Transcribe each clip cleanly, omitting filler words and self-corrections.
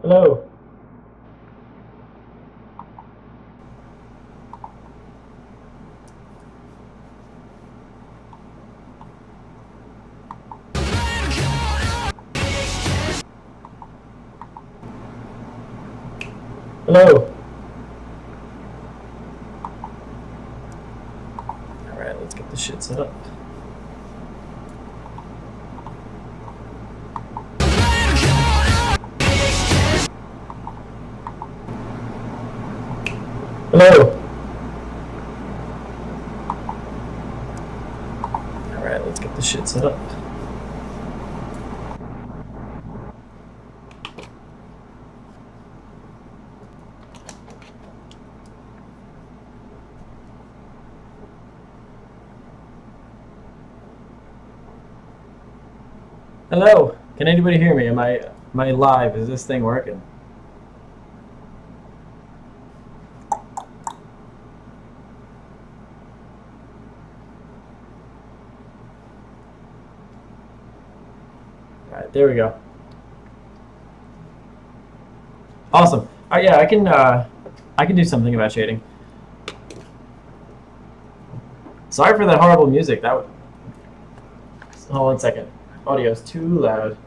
Hello. Hello. Alright, let's get this shit set up. Hello. Alright, let's get this shit set up. Hello. Can anybody hear me? Am I live? Is this thing working? Alright, there we go. Awesome. Alright, yeah, I can do something about shading. Sorry for that horrible music. Hold on 1 second. Audio's too loud.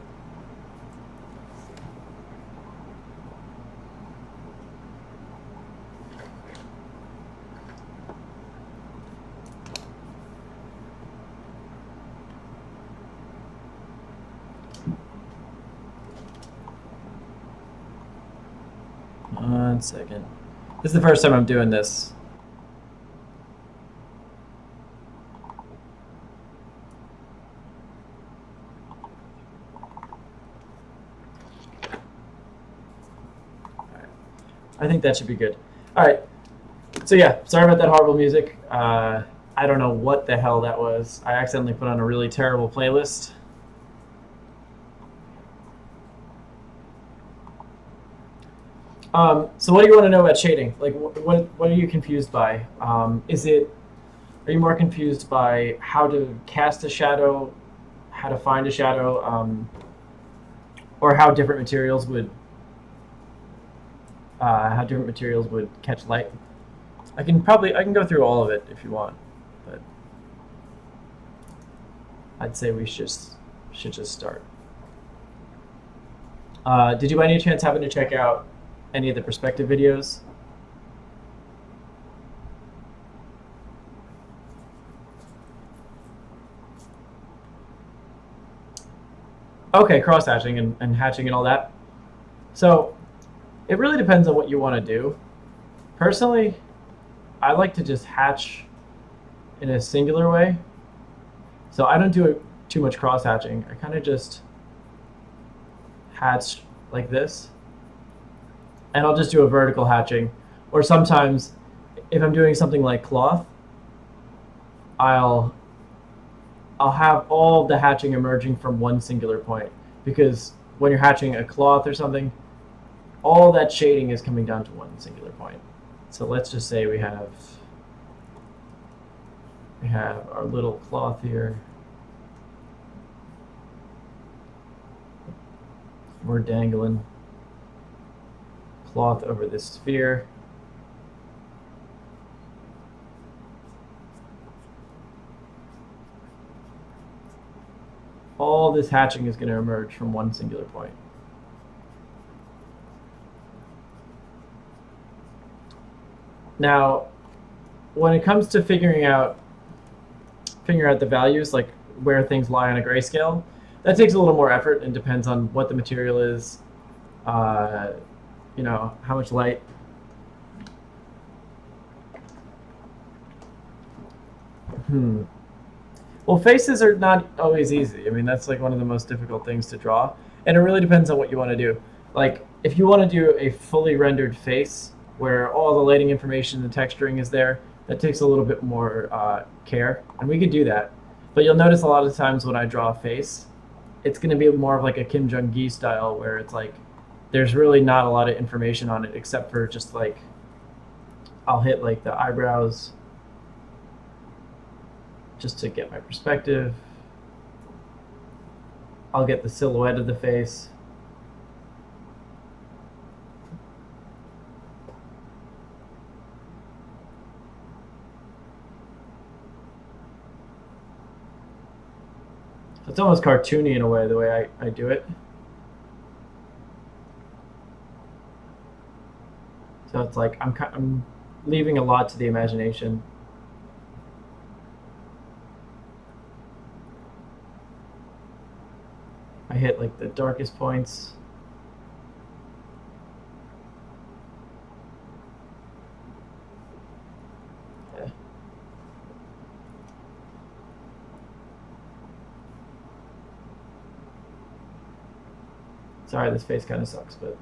One second. This is the first time I'm doing this. I think that should be good. All right. So yeah, sorry about that horrible music. I don't know what the hell that was. I accidentally put on a really terrible playlist. So what do you want to know about shading? Like, what are you confused by? Are you more confused by how to cast a shadow, how to find a shadow, or how different materials would catch light? I can go through all of it if you want, but I'd say we should just start. Did you by any chance happen to check out any of the perspective videos? Okay, cross hatching and hatching and all that. So it really depends on what you want to do. Personally, I like to just hatch in a singular way. So I don't do too much cross hatching. I kind of just hatch like this. And I'll just do a vertical hatching. Or sometimes, if I'm doing something like cloth, I'll have all the hatching emerging from one singular point. Because when you're hatching a cloth or something, all that shading is coming down to one singular point. So let's just say we have our little cloth here. We're dangling cloth over this sphere. All this hatching is going to emerge from one singular point. Now, when it comes to figuring out the values, like where things lie on a grayscale, that takes a little more effort and depends on what the material is, you know, how much light. Well, faces are not always easy. I mean, that's like one of the most difficult things to draw, and it really depends on what you want to do. Like, if you want to do a fully rendered face where all the lighting information and texturing is there, that takes a little bit more care, and we could do that. But you'll notice a lot of times when I draw a face, it's going to be more of like a Kim Jong-gi style, where it's like there's really not a lot of information on it except for just like I'll hit like the eyebrows just to get my perspective. I'll get the silhouette of the face. So it's almost cartoony in a way, the way I do it. So it's like I'm leaving a lot to the imagination. I hit like the darkest points. Yeah. Sorry, this face kind of sucks, but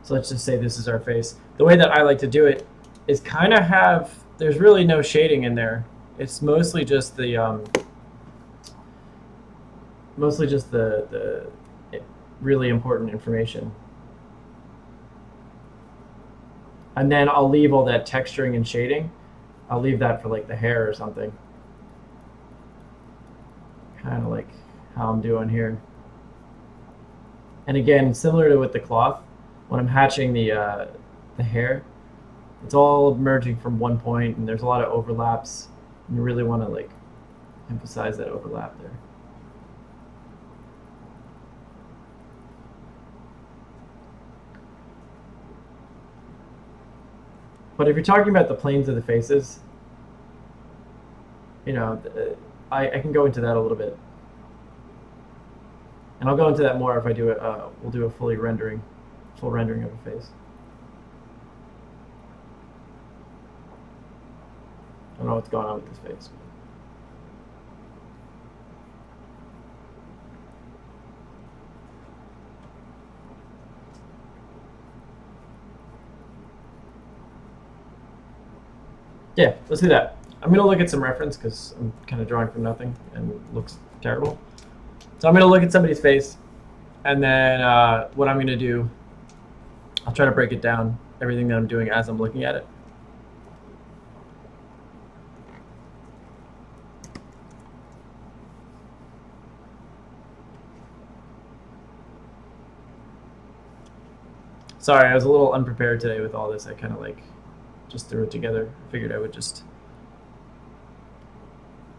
so let's just say this is our face. The way that I like to do it is kind of have, there's really no shading in there. It's mostly just the the really important information. And then I'll leave all that texturing and shading. I'll leave that for like the hair or something. Kind of like how I'm doing here. And again, similar to with the cloth, when I'm hatching the hair, it's all merging from one point, and there's a lot of overlaps. And you really want to like emphasize that overlap there. But if you're talking about the planes of the faces, you know, I can go into that a little bit. And I'll go into that more if I do it. We'll do a full rendering of a face. I don't know what's going on with this face. Yeah, let's do that. I'm going to look at some reference because I'm kind of drawing from nothing and it looks terrible. So I'm going to look at somebody's face, and then what I'm going to do, I'll try to break it down, everything that I'm doing as I'm looking at it. Sorry, I was a little unprepared today with all this. I kind of like just threw it together. I figured I would just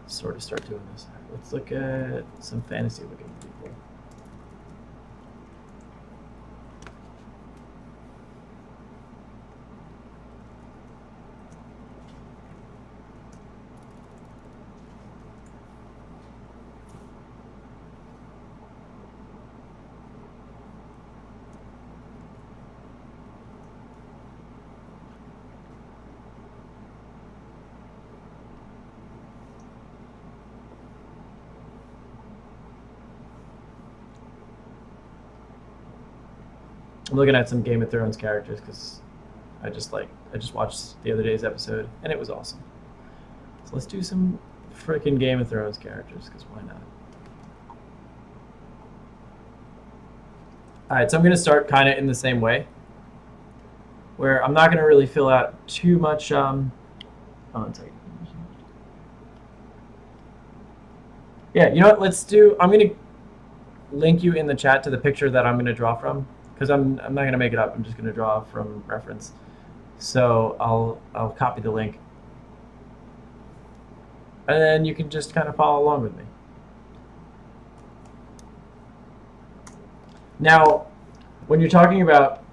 sort of start doing this. Let's look at some fantasy looking people. I'm looking at some Game of Thrones characters because I just watched the other day's episode and it was awesome. So let's do some freaking Game of Thrones characters because why not? All right, so I'm going to start kind of in the same way, where I'm not going to really fill out too much. Hold on a second. Yeah, you know what? Let's do. I'm going to link you in the chat to the picture that I'm going to draw from, because I'm not going to make it up. I'm just going to draw from reference. So I'll copy the link, and then you can just kind of follow along with me. Now, when you're talking about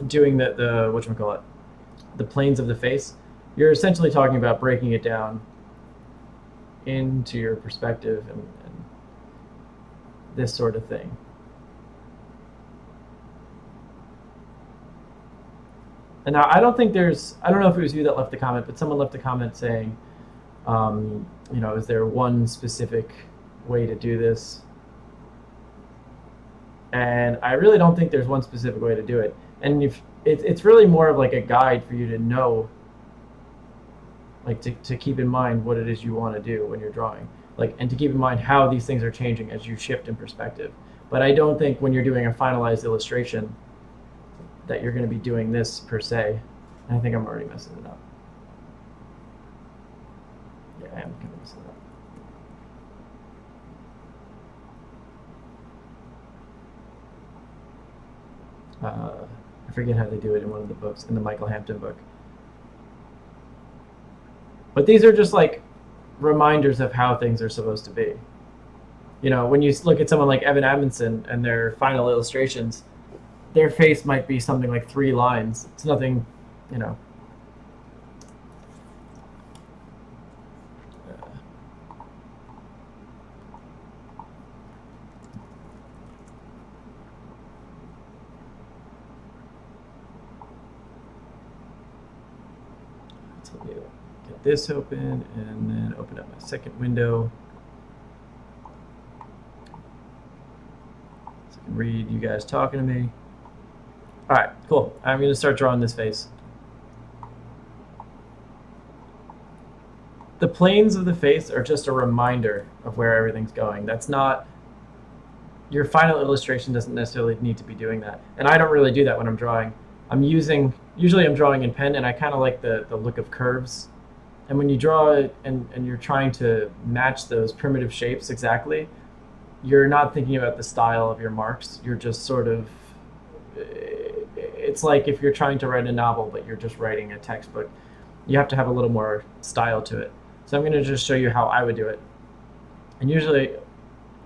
doing the whatchamacallit, the planes of the face, you're essentially talking about breaking it down into your perspective and this sort of thing. And now I don't know if it was you that left the comment, but someone left a comment saying, you know, is there one specific way to do this? And I really don't think there's one specific way to do it. And if it's really more of like a guide for you to know, like to keep in mind what it is you want to do when you're drawing, like, and to keep in mind how these things are changing as you shift in perspective. But I don't think when you're doing a finalized illustration that you're going to be doing this per se. And I think I'm already messing it up. Yeah, I am kind of messing it up. I forget how they do it in one of the books, in the Michael Hampton book. But these are just like reminders of how things are supposed to be. You know, when you look at someone like Evan Amundsen and their final illustrations, their face might be something like 3 lines. It's nothing, you know. So let me get this open and then open up my second window. So I can read you guys talking to me. All right, cool. I'm going to start drawing this face. The planes of the face are just a reminder of where everything's going. That's not, your final illustration doesn't necessarily need to be doing that. And I don't really do that when I'm drawing. Usually I'm drawing in pen, and I kind of like the look of curves. And when you draw it and you're trying to match those primitive shapes exactly, you're not thinking about the style of your marks. You're just sort of, it's like if you're trying to write a novel, but you're just writing a textbook. You have to have a little more style to it. So I'm going to just show you how I would do it. And usually,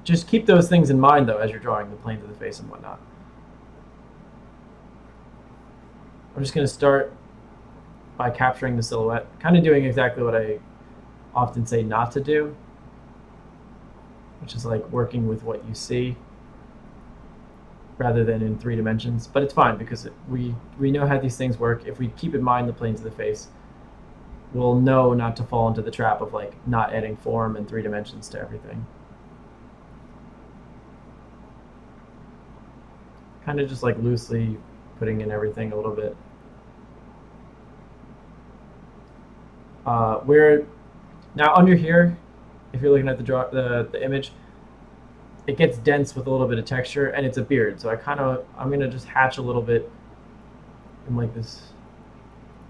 just keep those things in mind, though, as you're drawing the planes of the face and whatnot. I'm just going to start by capturing the silhouette, kind of doing exactly what I often say not to do, which is like working with what you see rather than in 3 dimensions. But it's fine because we know how these things work. If we keep in mind the planes of the face, we'll know not to fall into the trap of like not adding form and 3 dimensions to everything. Kind of just like loosely putting in everything a little bit. We're now under here, if you're looking at the image, it gets dense with a little bit of texture, and it's a beard. So I'm gonna just hatch a little bit in like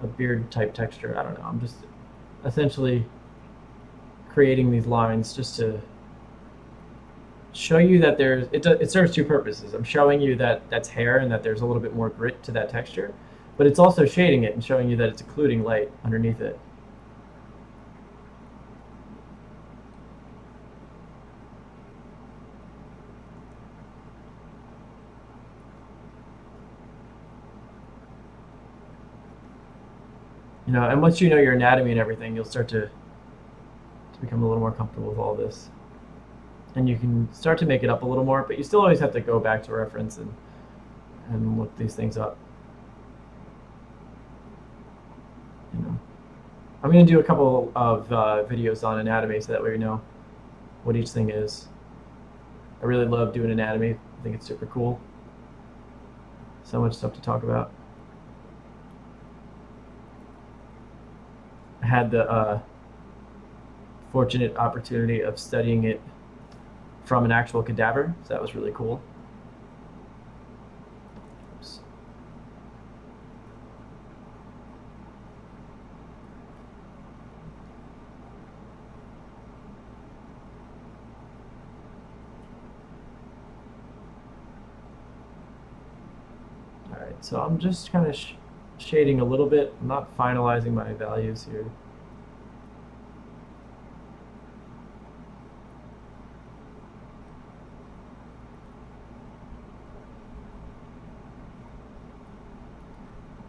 a beard type texture. I don't know. I'm just essentially creating these lines just to show you that it serves 2 purposes. I'm showing you that that's hair and that there's a little bit more grit to that texture, but it's also shading it and showing you that it's occluding light underneath it. You know, and once you know your anatomy and everything, you'll start to become a little more comfortable with all this. And you can start to make it up a little more, but you still always have to go back to reference and look these things up. You know, I'm going to do a couple of videos on anatomy so that way you know what each thing is. I really love doing anatomy. I think it's super cool. So much stuff to talk about. I had the fortunate opportunity of studying it from an actual cadaver, so that was really cool. Oops. All right, so I'm just kind of shading a little bit. I'm not finalizing my values here.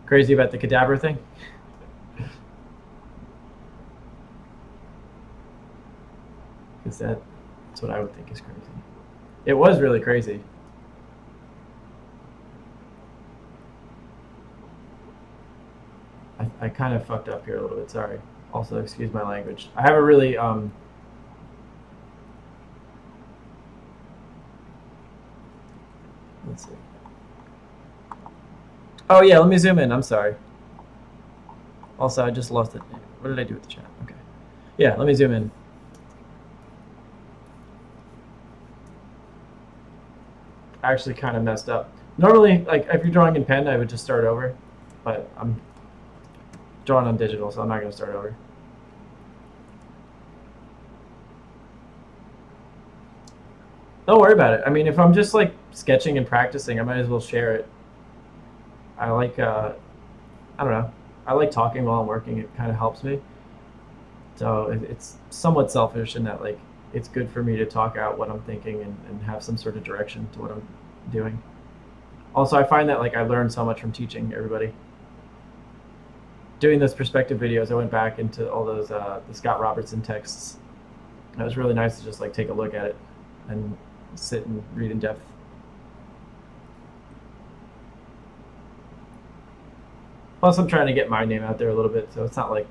Crazy about the cadaver thing? Because that's what I would think is crazy. It was really crazy. I kind of fucked up here a little bit, sorry. Also, excuse my language. I have a really, let's see. Oh yeah, let me zoom in, I'm sorry. Also, I just lost it. What did I do with the chat? Okay. Yeah, let me zoom in. I actually kind of messed up. Normally, like if you're drawing in pen, I would just start over, but I'm drawing on digital, so I'm not going to start over. Don't worry about it. I mean, if I'm just like sketching and practicing, I might as well share it. I like I don't know. I like talking while I'm working. It kind of helps me. So it's somewhat selfish in that like it's good for me to talk out what I'm thinking and have some sort of direction to what I'm doing. Also, I find that like I learn so much from teaching everybody. Doing those perspective videos, I went back into all those the Scott Robertson texts. It was really nice to just like take a look at it and sit and read in depth. Plus, I'm trying to get my name out there a little bit, so it's not like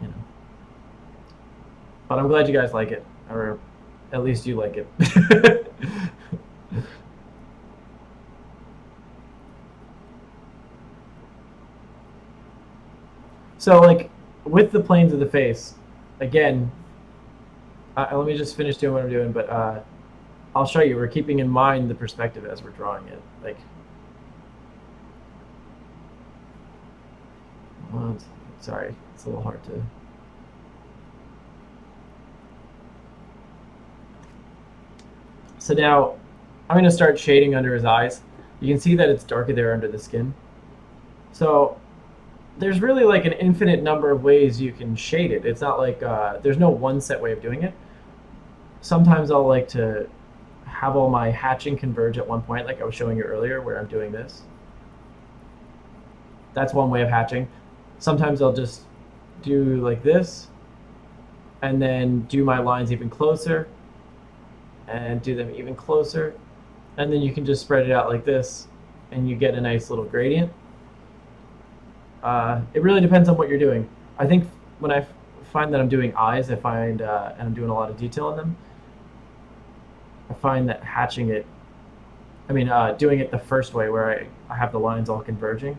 you know. But I'm glad you guys like it, or at least you like it. So, like, with the planes of the face, again, let me just finish doing what I'm doing, but I'll show you. We're keeping in mind the perspective as we're drawing it. Like, well, sorry, it's a little hard to. So now, I'm going to start shading under his eyes. You can see that it's darker there under the skin. So there's really like an infinite number of ways you can shade it. It's not like there's no one set way of doing it. Sometimes I'll like to have all my hatching converge at one point, like I was showing you earlier, where I'm doing this. That's one way of hatching. Sometimes I'll just do like this, and then do my lines even closer, and do them even closer, and then you can just spread it out like this, and you get a nice little gradient. It really depends on what you're doing. I think when I find that I'm doing eyes, I find, and I'm doing a lot of detail in them, I find that hatching it, doing it the first way where I have the lines all converging,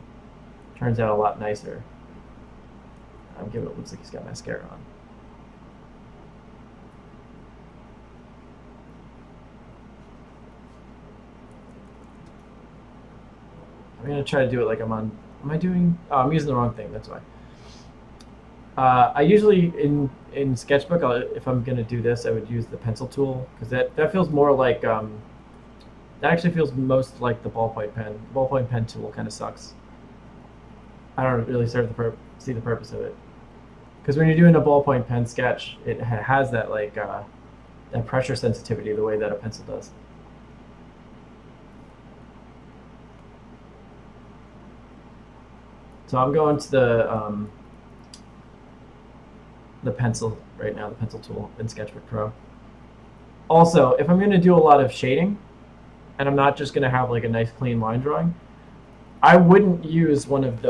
turns out a lot nicer. Give it looks like he's got mascara on. I'm gonna try to do it like I'm on. Am I doing? Oh, I'm using the wrong thing. That's why. I usually in Sketchbook, if I'm gonna do this, I would use the pencil tool because that feels more like that actually feels most like the ballpoint pen. The ballpoint pen tool kind of sucks. I don't really see the purpose of it because when you're doing a ballpoint pen sketch, it has that like that pressure sensitivity the way that a pencil does. So I'm going to the pencil right now, the pencil tool in Sketchbook Pro. Also, if I'm going to do a lot of shading, and I'm not just going to have like a nice clean line drawing, I wouldn't use one of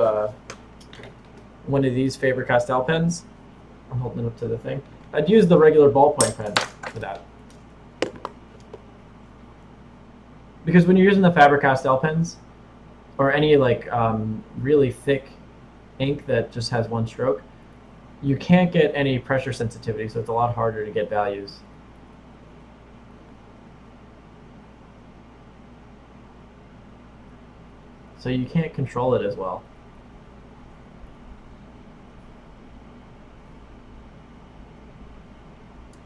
these Faber-Castell pens. I'm holding it up to the thing. I'd use the regular ballpoint pen for that. Because when you're using the Faber-Castell pens, or any like really thick ink that just has one stroke, you can't get any pressure sensitivity, so it's a lot harder to get values. So you can't control it as well.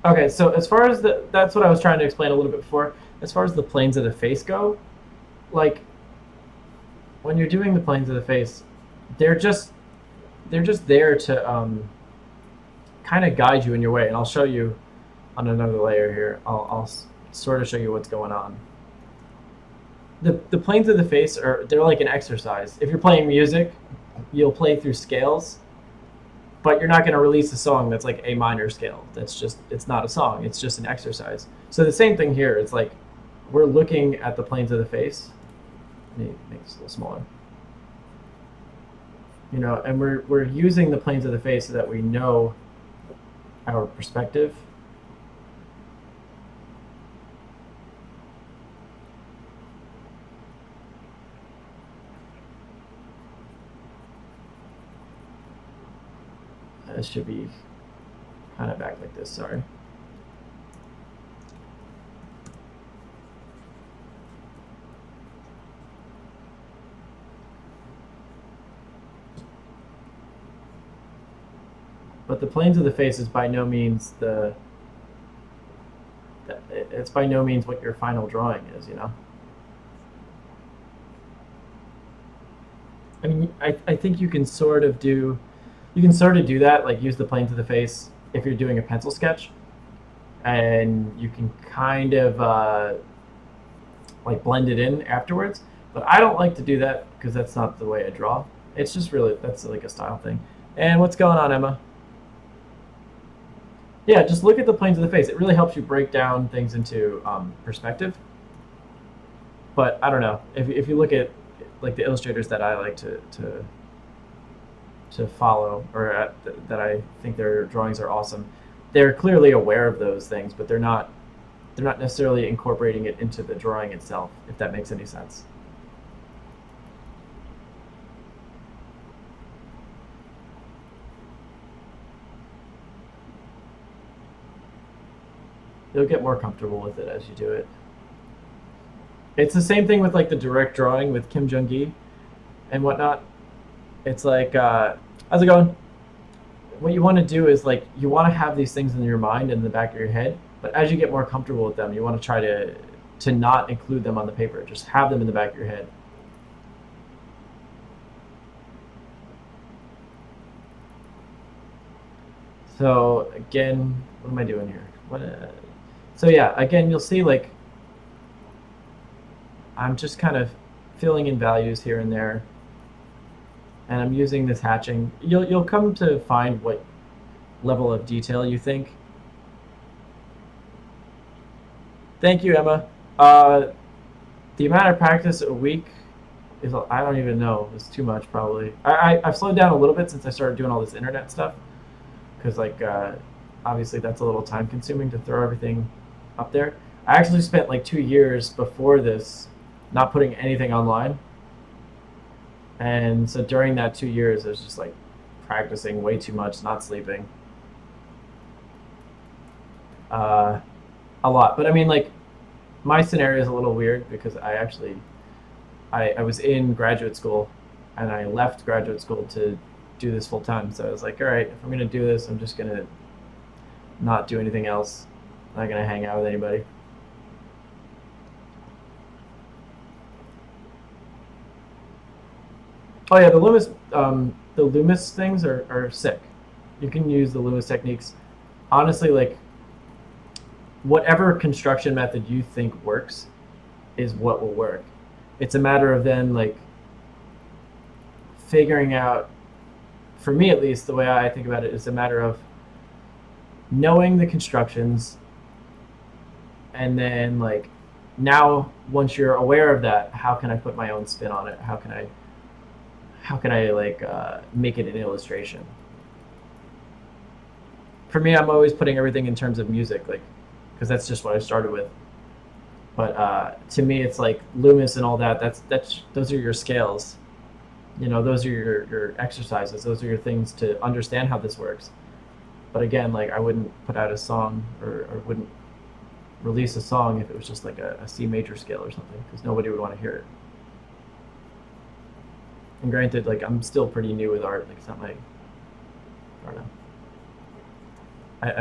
Okay, so as far as that's what I was trying to explain a little bit before. As far as the planes of the face go, like when you're doing the planes of the face, they're just there to kind of guide you in your way. And I'll show you on another layer here. I'll sort of show you what's going on. The planes of the face they're like an exercise. If you're playing music, you'll play through scales, but you're not going to release a song that's like A minor scale. It's not a song. It's just an exercise. So the same thing here. It's like we're looking at the planes of the face. Let me make this a little smaller. And we're using the planes of the face so that we know our perspective. It should be kind of back like this, sorry. But the planes of the face is by no means it's by no means what your final drawing is, I mean, I think you can sort of do that, like use the planes of the face if you're doing a pencil sketch, and you can kind of like blend it in afterwards. But I don't like to do that because that's not the way I draw. It's just really that's like a style thing. And what's going on, Emma? Yeah, just look at the planes of the face. It really helps you break down things into perspective. But I don't know if you look at like the illustrators that I like to follow or that I think their drawings are awesome. They're clearly aware of those things, but they're not necessarily incorporating it into the drawing itself. If that makes any sense. You'll get more comfortable with it as you do it. It's the same thing with like the direct drawing with Kim Jung Gi and whatnot. It's like, how's it going? What you want to do is like you want to have these things in your mind and in the back of your head, but as you get more comfortable with them, you want to try to not include them on the paper. Just have them in the back of your head. So again, what am I doing here? So yeah, again, you'll see like I'm just kind of filling in values here and there, and I'm using this hatching. You'll come to find what level of detail you think. Thank you, Emma. Uh, the amount of practice a week is I don't even know. It's too much probably. I've slowed down a little bit since I started doing all this internet stuff because like obviously that's a little time consuming to throw everything up there. I actually spent like 2 years before this not putting anything online, and so during that 2 years, I was just like practicing way too much, not sleeping, uh, a lot. But I mean, like my scenario is a little weird because I was in graduate school, and I left graduate school to do this full time. So I was like, all right, if I'm gonna do this, I'm just gonna not do anything else. I'm not gonna hang out with anybody. Oh yeah, the Loomis things are sick. You can use the Loomis techniques. Honestly, like whatever construction method you think works is what will work. It's a matter of then like figuring out. For me, at least, the way I think about it is a matter of knowing the constructions, and then like now once you're aware of that, how can I put my own spin on it? How can I like make it an illustration? For me, I'm always putting everything in terms of music, like because that's just what I started with. But to me, it's like Loomis and all that. That's those are your scales. You know, those are your exercises. Those are your things to understand how this works. But again, like I wouldn't put out a song or wouldn't release a song if it was just like a C major scale or something, because nobody would want to hear it. And granted, like I'm still pretty new with art. Like it's not my, I don't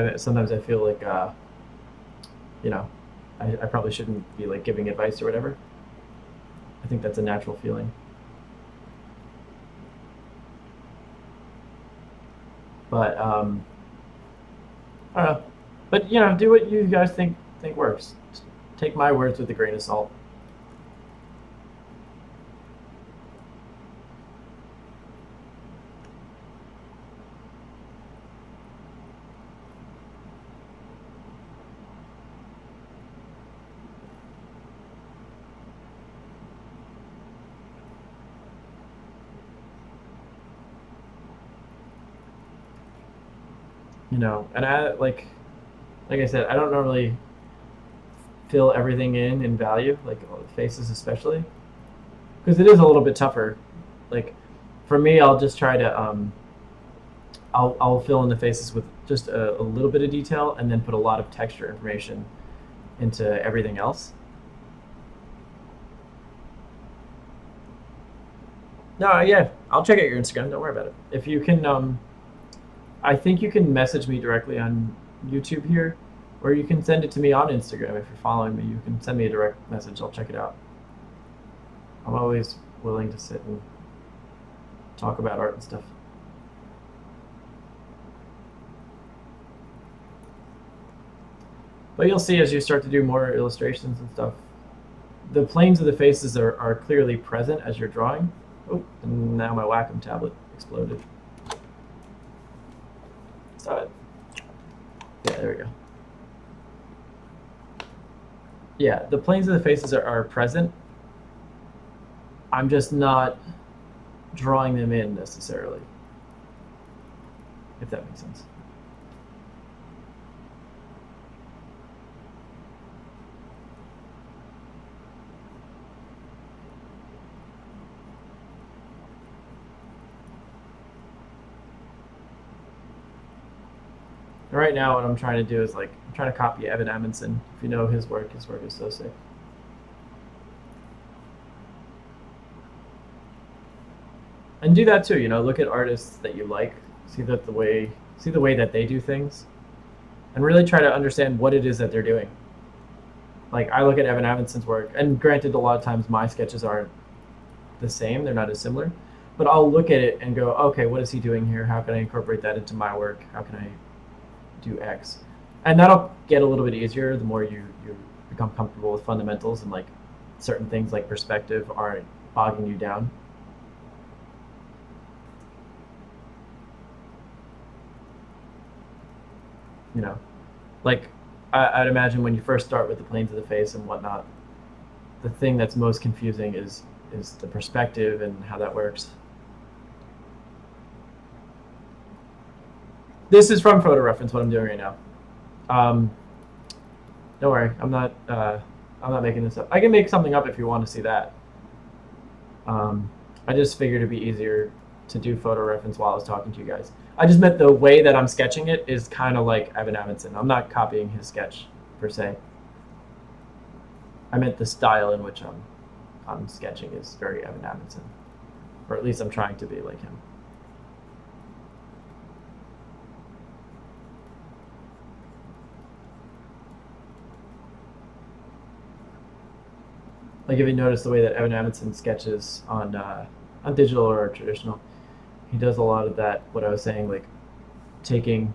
know. Sometimes I feel like, you know, I probably shouldn't be like giving advice or whatever. I think that's a natural feeling. But I don't know. But you know, do what you guys think works. Just take my words with a grain of salt. You know, and like I said, I don't normally fill everything in value, like faces especially, because it is a little bit tougher. Like for me, I'll just try to I'll fill in the faces with just a little bit of detail, and then put a lot of texture information into everything else. No, yeah, I'll check out your Instagram. Don't worry about it. If you can, I think you can message me directly on YouTube here, or you can send it to me on Instagram if you're following me. You can send me a direct message. I'll check it out. I'm always willing to sit and talk about art and stuff. But you'll see as you start to do more illustrations and stuff, the planes of the faces are clearly present as you're drawing. Oh, and now my Wacom tablet exploded. Stop it. Yeah, there we go. Yeah, the planes of the faces are present. I'm just not drawing them in necessarily, if that makes sense. Right now, what I'm trying to do is I'm trying to copy Evan Amundsen. If you know his work is so sick. And do that too. Look at artists that you like, see the way that they do things, and really try to understand what it is that they're doing. Like I look at Evan Amundsen's work, and granted, a lot of times my sketches aren't the same; they're not as similar. But I'll look at it and go, okay, what is he doing here? How can I incorporate that into my work? How can I do X? And that'll get a little bit easier the more you become comfortable with fundamentals and certain things like perspective aren't bogging you down. I'd imagine when you first start with the planes of the face and whatnot, the thing that's most confusing is the perspective and how that works. This is from photo reference, what I'm doing right now. Don't worry, I'm not making this up. I can make something up if you want to see that. I just figured it'd be easier to do photo reference while I was talking to you guys. I just meant the way that I'm sketching it is kind of like Evan Amundsen. I'm not copying his sketch per se. I meant the style in which I'm sketching is very Evan Amundsen, or at least I'm trying to be like him. Like if you notice the way that Evan Amundsen sketches on digital or traditional, he does a lot of that, what I was saying, like taking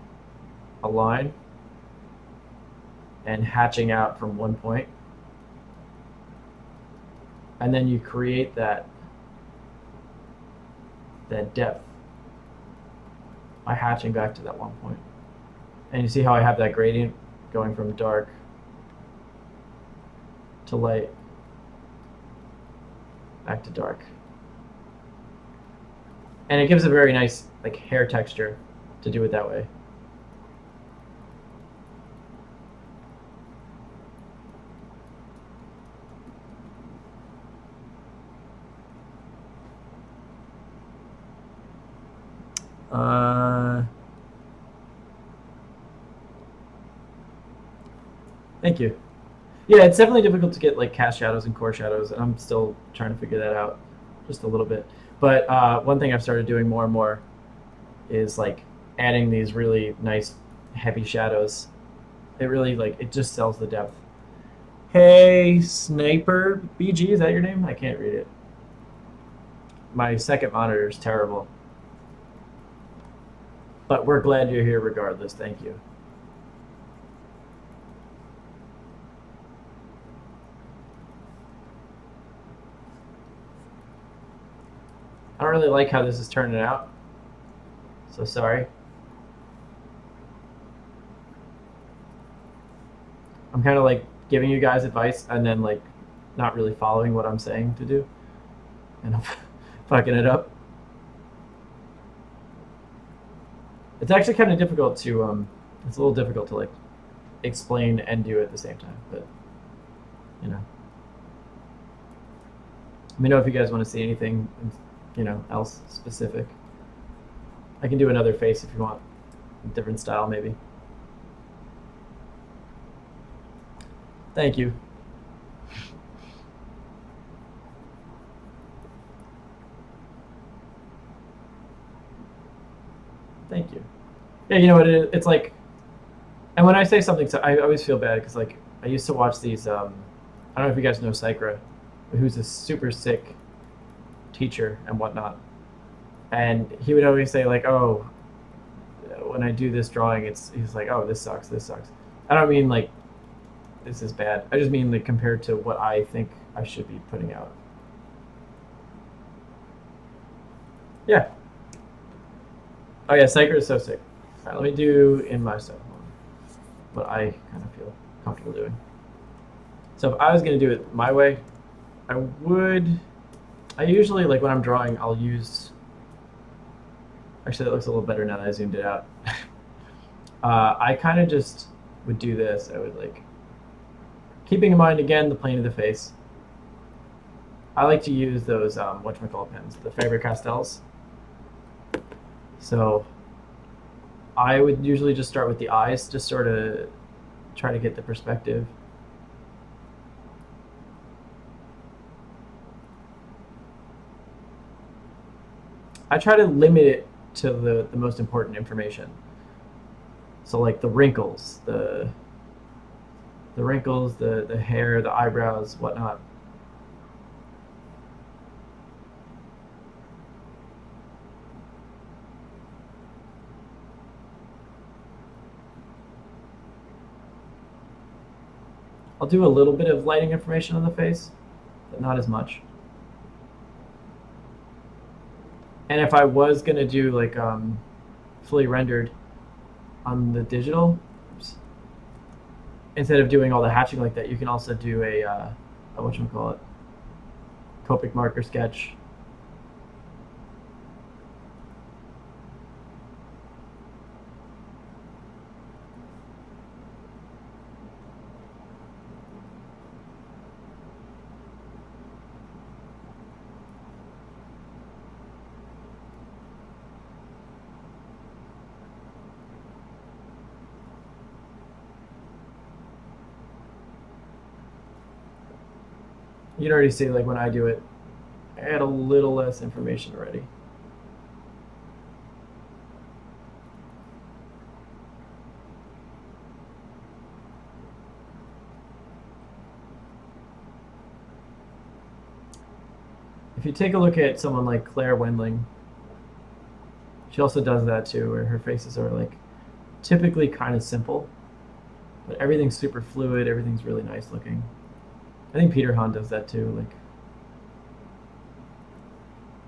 a line and hatching out from one point. And then you create that depth by hatching back to that one point. And you see how I have that gradient going from dark to light, back to dark. And it gives a very nice hair texture to do it that way. Thank you. Yeah, it's definitely difficult to get cast shadows and core shadows, and I'm still trying to figure that out just a little bit. But one thing I've started doing more and more is adding these really nice heavy shadows. It really it just sells the depth. Hey, Sniper BG, is that your name? I can't read it. My second monitor is terrible. But we're glad you're here regardless. Thank you. I don't really like how this is turning out. So sorry. I'm kind of giving you guys advice and then not really following what I'm saying to do. And I'm fucking it up. It's actually kind of difficult to, it's a little difficult to explain and do at the same time, but Let me know if you guys want to see anything else specific. I can do another face if you want, a different style maybe. Thank you. Thank you. Yeah, you know what it's like, and when I say something, so I always feel bad because I used to watch these. I don't know if you guys know Psychra, who's a super sick teacher and whatnot. And he would always say like, "Oh, when I do this drawing, he's like, oh, this sucks, this sucks." I don't mean like this is bad. I just mean like compared to what I think I should be putting out. Yeah. Oh yeah, Psyker is so sick. All right, let me do in my stuff what I kind of feel comfortable doing. So if I was gonna do it my way, I would. I usually like when I'm drawing, I'll use. Actually, that looks a little better now that I zoomed it out. I kind of just would do this. I would like, keeping in mind again the plane of the face. I like to use those whatchamacallit pens, the Faber-Castells. So I would usually just start with the eyes, just sort of try to get the perspective. I try to limit it to the most important information. So like the wrinkles, the hair, the eyebrows, whatnot. I'll do a little bit of lighting information on the face, but not as much. And if I was gonna do like fully rendered on the digital, oops, instead of doing all the hatching like that, you can also do a whatchamacallit, Copic marker sketch. You can already see like when I do it, I add a little less information already. If you take a look at someone like Claire Wendling, she also does that too, where her faces are like typically kind of simple, but everything's super fluid, everything's really nice looking. I think Peter Hahn does that too, like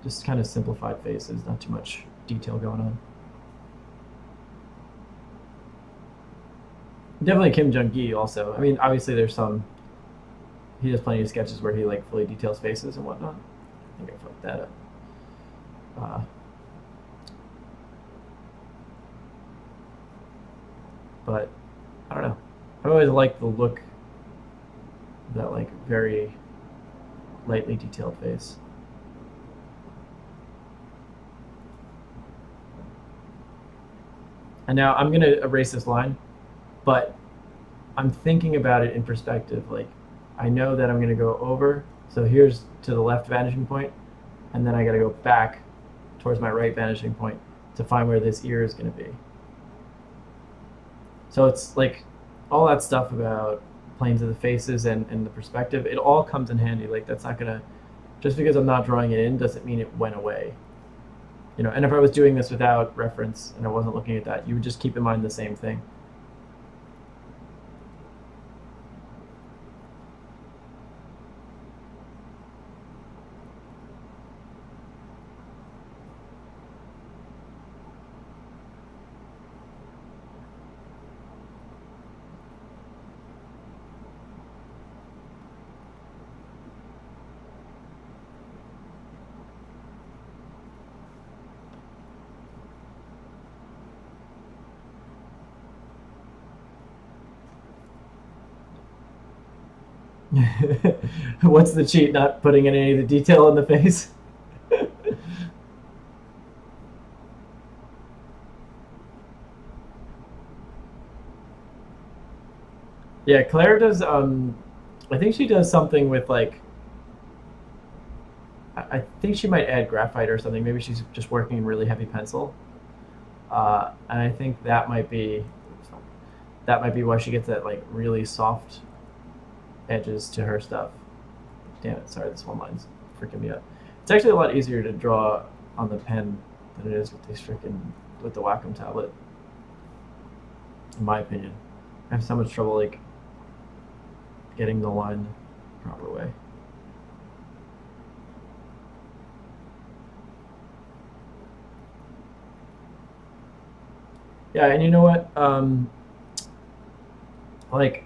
just kind of simplified faces, not too much detail going on. Definitely Kim Jung-gi also. I mean, obviously there's some, he does plenty of sketches where he like fully details faces and whatnot. I think I fucked that up. But I don't know. I've always liked the look of that like very lightly detailed face. And now I'm gonna erase this line, but I'm thinking about it in perspective. Like I know that I'm gonna go over. So here's to the left vanishing point, and then I gotta go back towards my right vanishing point to find where this ear is gonna be. So it's like all that stuff about planes of the faces and the perspective, it all comes in handy. Like that's not gonna, just because I'm not drawing it in doesn't mean it went away. You know, and if I was doing this without reference and I wasn't looking at that, you would just keep in mind the same thing. What's the cheat? Not putting in any of the detail in the face? Yeah, Claire does. I think she does something with like. I think she might add graphite or something. Maybe she's just working in really heavy pencil, and I think that might be why she gets that like really soft edges to her stuff. Damn it! Sorry, this one line's freaking me out. It's actually a lot easier to draw on the pen than it is with these with the Wacom tablet. In my opinion, I have so much trouble like getting the line the proper way. Yeah, and you know what? Like,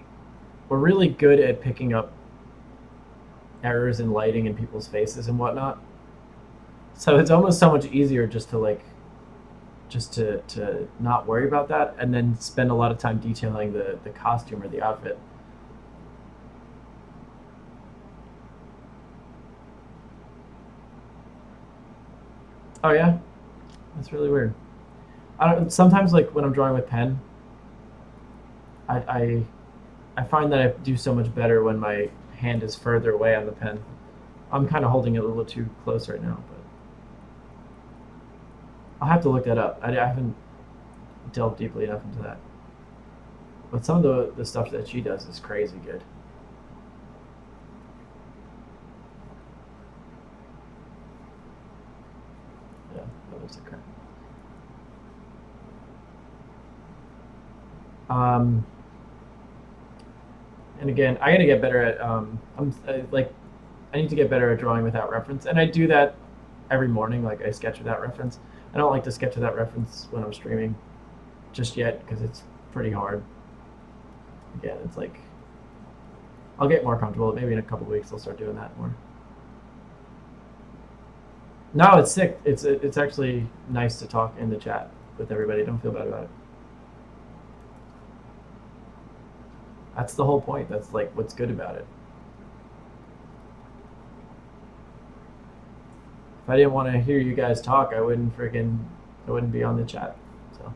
we're really good at picking up errors in lighting in people's faces and whatnot. So it's almost so much easier just to not worry about that and then spend a lot of time detailing the costume or the outfit. Oh yeah, that's really weird. I don't. Sometimes like when I'm drawing with pen, I I, I find that I do so much better when my hand is further away on the pen. I'm kind of holding it a little too close right now, but I'll have to look that up. I haven't delved deeply enough into that. But some of the stuff that she does is crazy good. Yeah, that looks like crap. Um, and again, I got to get better at. I need to get better at drawing without reference, and I do that every morning. Like I sketch without reference. I don't like to sketch without reference when I'm streaming, just yet because it's pretty hard. Again, it's like I'll get more comfortable. Maybe in a couple weeks I'll start doing that more. No, it's sick. It's actually nice to talk in the chat with everybody. Don't feel bad about it. That's the whole point. That's like what's good about it. If I didn't want to hear you guys talk, I wouldn't be on the chat. So.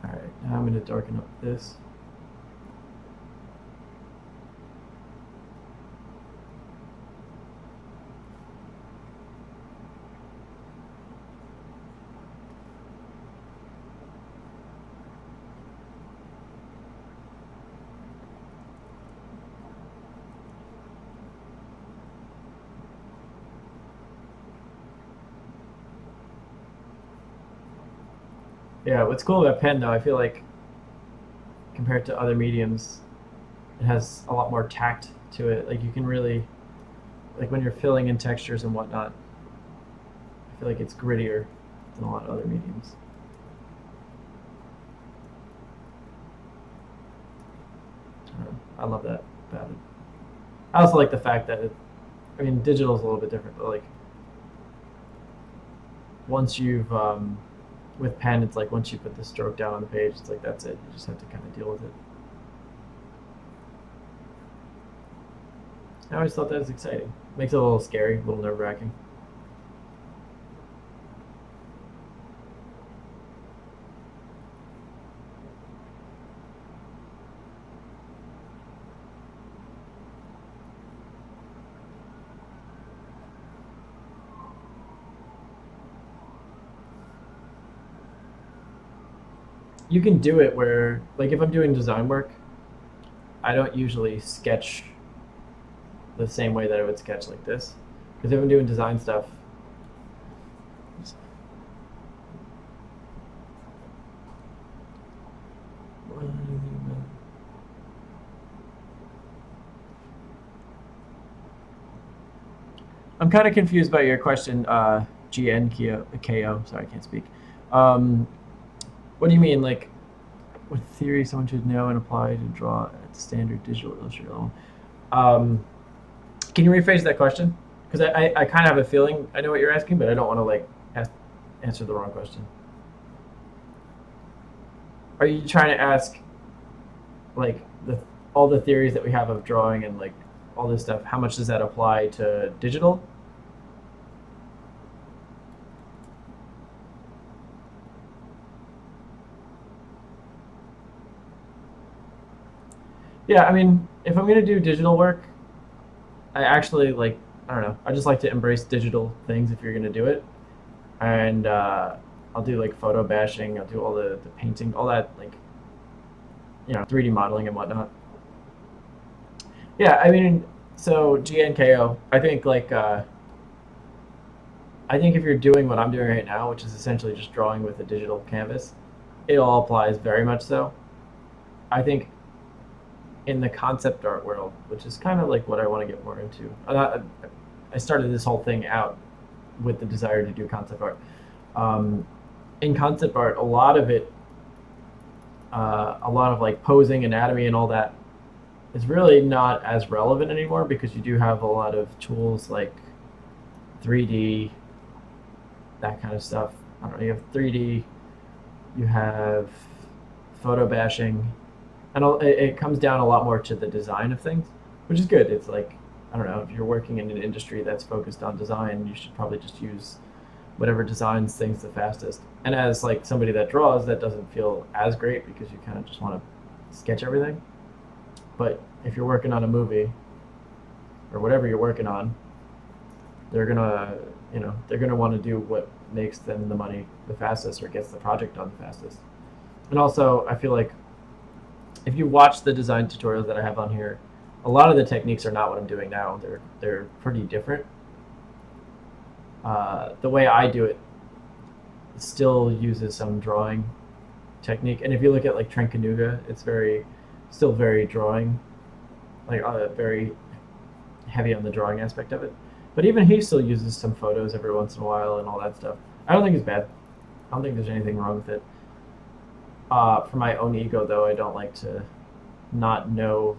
All right, now I'm going to darken up this. Yeah, what's cool about pen though, I feel like compared to other mediums, it has a lot more tact to it. Like you can really, like when you're filling in textures and whatnot, I feel like it's grittier than a lot of other mediums. I love that about it. I also like the fact that I mean, digital is a little bit different, but like once you've with pen, it's like once you put the stroke down on the page, it's like that's it. You just have to kind of deal with it. I always thought that was exciting. Makes it a little scary, a little nerve-wracking. You can do it where, like, if I'm doing design work, I don't usually sketch the same way that I would sketch like this. Because if I'm doing design stuff, I'm kind of confused by your question, KO. Sorry, I can't speak. What do you mean, like, what theory someone should know and apply to draw at the standard digital illustrator level? Can you rephrase that question? Because I kind of have a feeling I know what you're asking, but I don't want to like answer the wrong question. Are you trying to ask like all the theories that we have of drawing and like all this stuff? How much does that apply to digital? Yeah, I mean, if I'm gonna do digital work, I actually like, I don't know, I just like to embrace digital things if you're gonna do it, and I'll do like photo bashing. I'll do all the painting, all that like 3D modeling and whatnot. Yeah, I mean, so GNKO, I think like I think if you're doing what I'm doing right now, which is essentially just drawing with a digital canvas, it all applies very much so. I think in the concept art world, which is kind of like what I want to get more into. I started this whole thing out with the desire to do concept art. Um, in concept art, a lot of like posing, anatomy, and all that is really not as relevant anymore because you do have a lot of tools like 3D, that kind of stuff. I don't know. You have 3D, you have photo bashing, and it comes down a lot more to the design of things, which is good. It's like, I don't know, if you're working in an industry that's focused on design, you should probably just use whatever designs things the fastest. And as like somebody that draws, that doesn't feel as great because you kind of just want to sketch everything. But if you're working on a movie or whatever you're working on, they're gonna they're gonna want to do what makes them the money the fastest or gets the project done the fastest. And also, I feel like if you watch the design tutorials that I have on here, a lot of the techniques are not what I'm doing now. They're pretty different. The way I do it still uses some drawing technique, and if you look at like Trenkanuga, it's still very drawing, like very heavy on the drawing aspect of it. But even he still uses some photos every once in a while and all that stuff. I don't think it's bad. I don't think there's anything wrong with it. For my own ego, though, I don't like to not know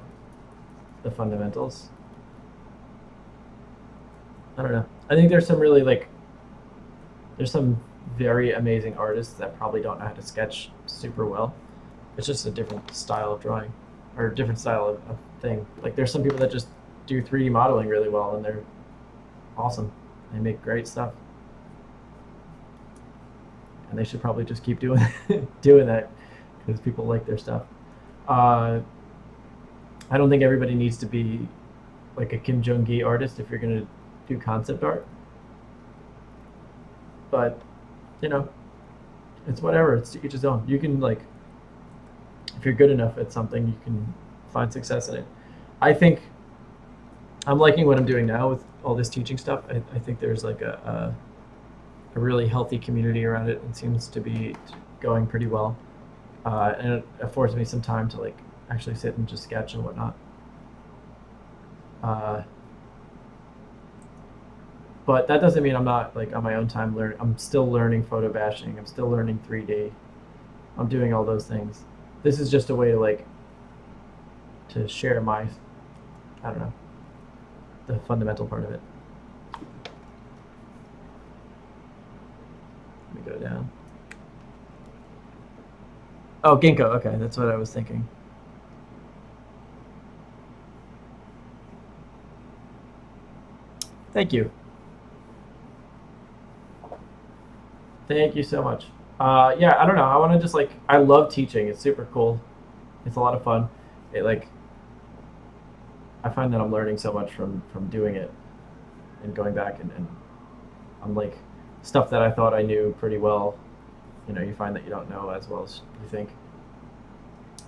the fundamentals. I don't know. I think there's some very amazing artists that probably don't know how to sketch super well. It's just a different style of drawing or a different style of thing. Like there's some people that just do 3D modeling really well and they're awesome. They make great stuff. And they should probably just keep doing doing that because people like their stuff. Uh, I don't think everybody needs to be like a Kim Jong-gi artist if you're going to do concept art. But, you know, it's whatever. It's to each his own. You can like, if you're good enough at something, you can find success in it. I think I'm liking what I'm doing now with all this teaching stuff. I think there's like a really healthy community around it and seems to be going pretty well. And it affords me some time to like actually sit and just sketch and whatnot. Uh, but that doesn't mean I'm not like on my own time learning. I'm still learning photo bashing. I'm still learning 3D. I'm doing all those things. This is just a way to like to share my, I don't know, the fundamental part of it. Let me go down. Oh, ginkgo. Okay, that's what I was thinking. Thank you. Thank you so much. Yeah, I don't know. I want to just like I love teaching. It's super cool. It's a lot of fun. It like I find that I'm learning so much from doing it and going back and I'm like stuff that I thought I knew pretty well. You find that you don't know as well as you think.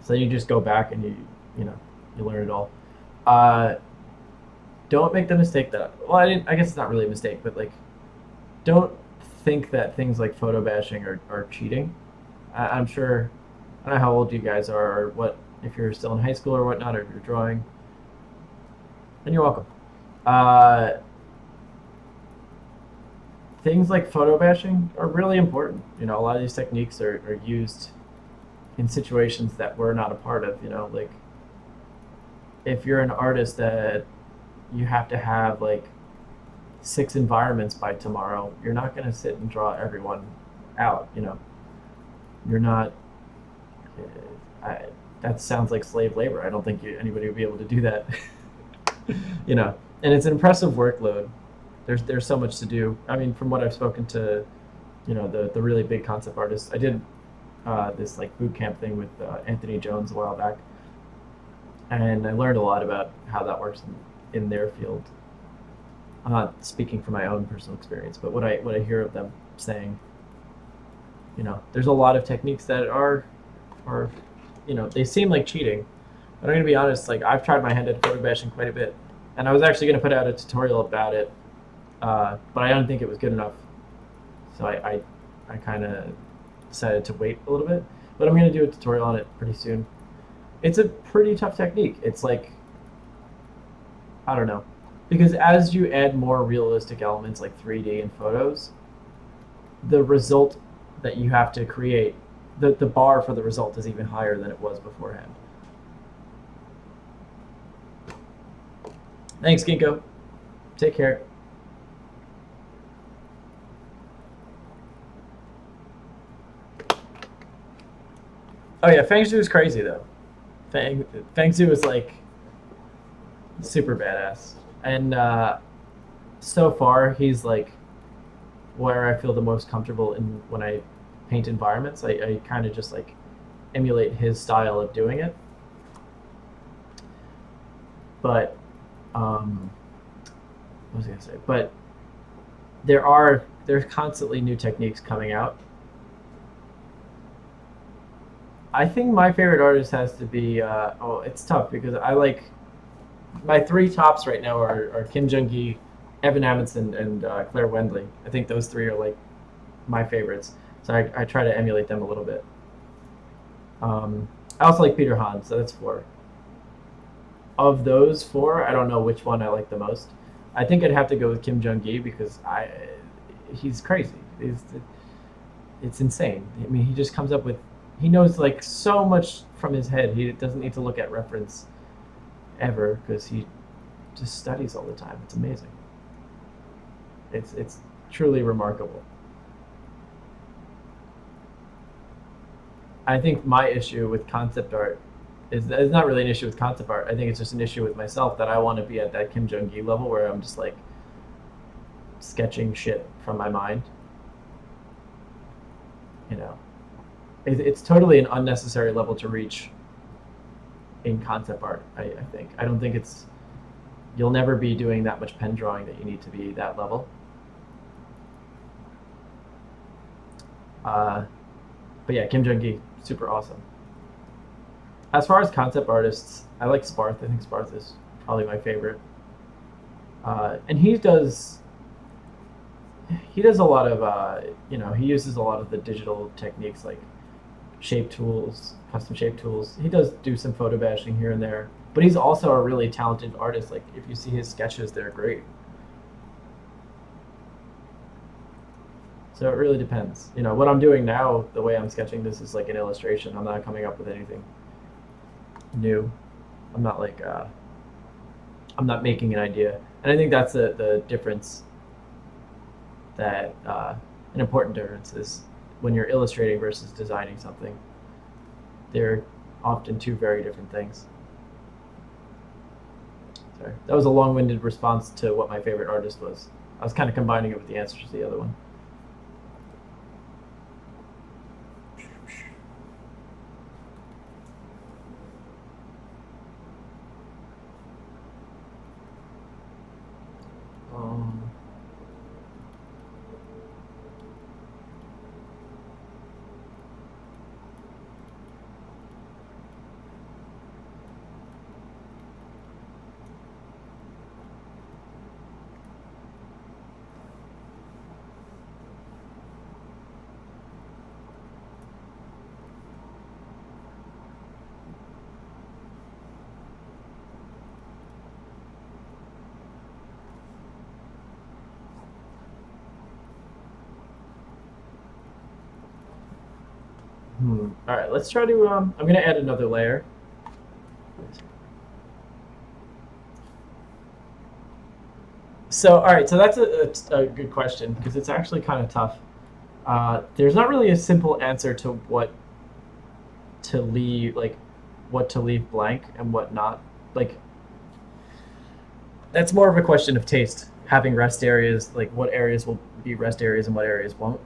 So you just go back and you know you learn it all. Uh, don't make the mistake that well I didn't. I guess it's not really a mistake, but like don't think that things like photo bashing are cheating. I'm sure. I don't know how old you guys are or what if you're still in high school or whatnot or if you're drawing. Then you're welcome. Uh, things like photo bashing are really important. A lot of these techniques are used in situations that we're not a part of. Like if you're an artist that you have to have like 6 environments by tomorrow, you're not going to sit and draw everyone out. You're not. That sounds like slave labor. I don't think anybody would be able to do that. And it's an impressive workload. There's so much to do. I mean, from what I've spoken to, the really big concept artists. I did this like boot camp thing with Anthony Jones a while back, and I learned a lot about how that works in their field. I'm not speaking from my own personal experience, but what I hear of them saying, there's a lot of techniques that are, they seem like cheating. But I'm gonna be honest, like I've tried my hand at photo bashing quite a bit, and I was actually gonna put out a tutorial about it, but I don't think it was good enough, so I kind of decided to wait a little bit. But I'm gonna do a tutorial on it pretty soon. It's a pretty tough technique. It's like, I don't know, because as you add more realistic elements like 3D and photos, the result that you have to create, the bar for the result is even higher than it was beforehand. Thanks, Ginkgo. Take care. Oh yeah, Feng Zhu is crazy though. Feng Zhu is like super badass, and so far he's like where I feel the most comfortable in when I paint environments. I kind of just like emulate his style of doing it. But what was I gonna say? But there's constantly new techniques coming out. I think my favorite artist has to be it's tough because I like my three tops right now are Kim Jung-gi, Evan Amundsen, and Claire Wendley. I think those three are like my favorites. So I try to emulate them a little bit. I also like Peter Han, so that's four. Of those four, I don't know which one I like the most. I think I'd have to go with Kim Jung-gi because he's crazy. It's insane. I mean, he just comes up with, he knows like so much from his head. He doesn't need to look at reference ever because he just studies all the time. It's amazing. It's truly remarkable. I think my issue with concept art is that it's not really an issue with concept art. I think it's just an issue with myself that I want to be at that Kim Jung-gi level where I'm just like sketching shit from my mind. You know, it's totally an unnecessary level to reach in concept art. I think I don't think you'll never be doing that much pen drawing that you need to be that level. But yeah, Kim Jung-gi, super awesome. As far as concept artists, I like Sparth. I think Sparth is probably my favorite. And he does a lot of he uses a lot of the digital techniques like shape tools, custom shape tools. He does do some photo bashing here and there, but he's also a really talented artist. Like if you see his sketches, they're great. So it really depends. What I'm doing now, the way I'm sketching this is like an illustration. I'm not coming up with anything new. I'm not like I'm not making an idea, and I think that's the difference. That an important difference is when you're illustrating versus designing something. They're often two very different things. Sorry, that was a long-winded response to what my favorite artist was. I was kind of combining it with the answer to the other one. All right, let's try to. I'm going to add another layer. So, all right, so that's a good question because it's actually kind of tough. There's not really a simple answer to what to leave blank and what not. Like, that's more of a question of taste. Having rest areas, like what areas will be rest areas and what areas won't.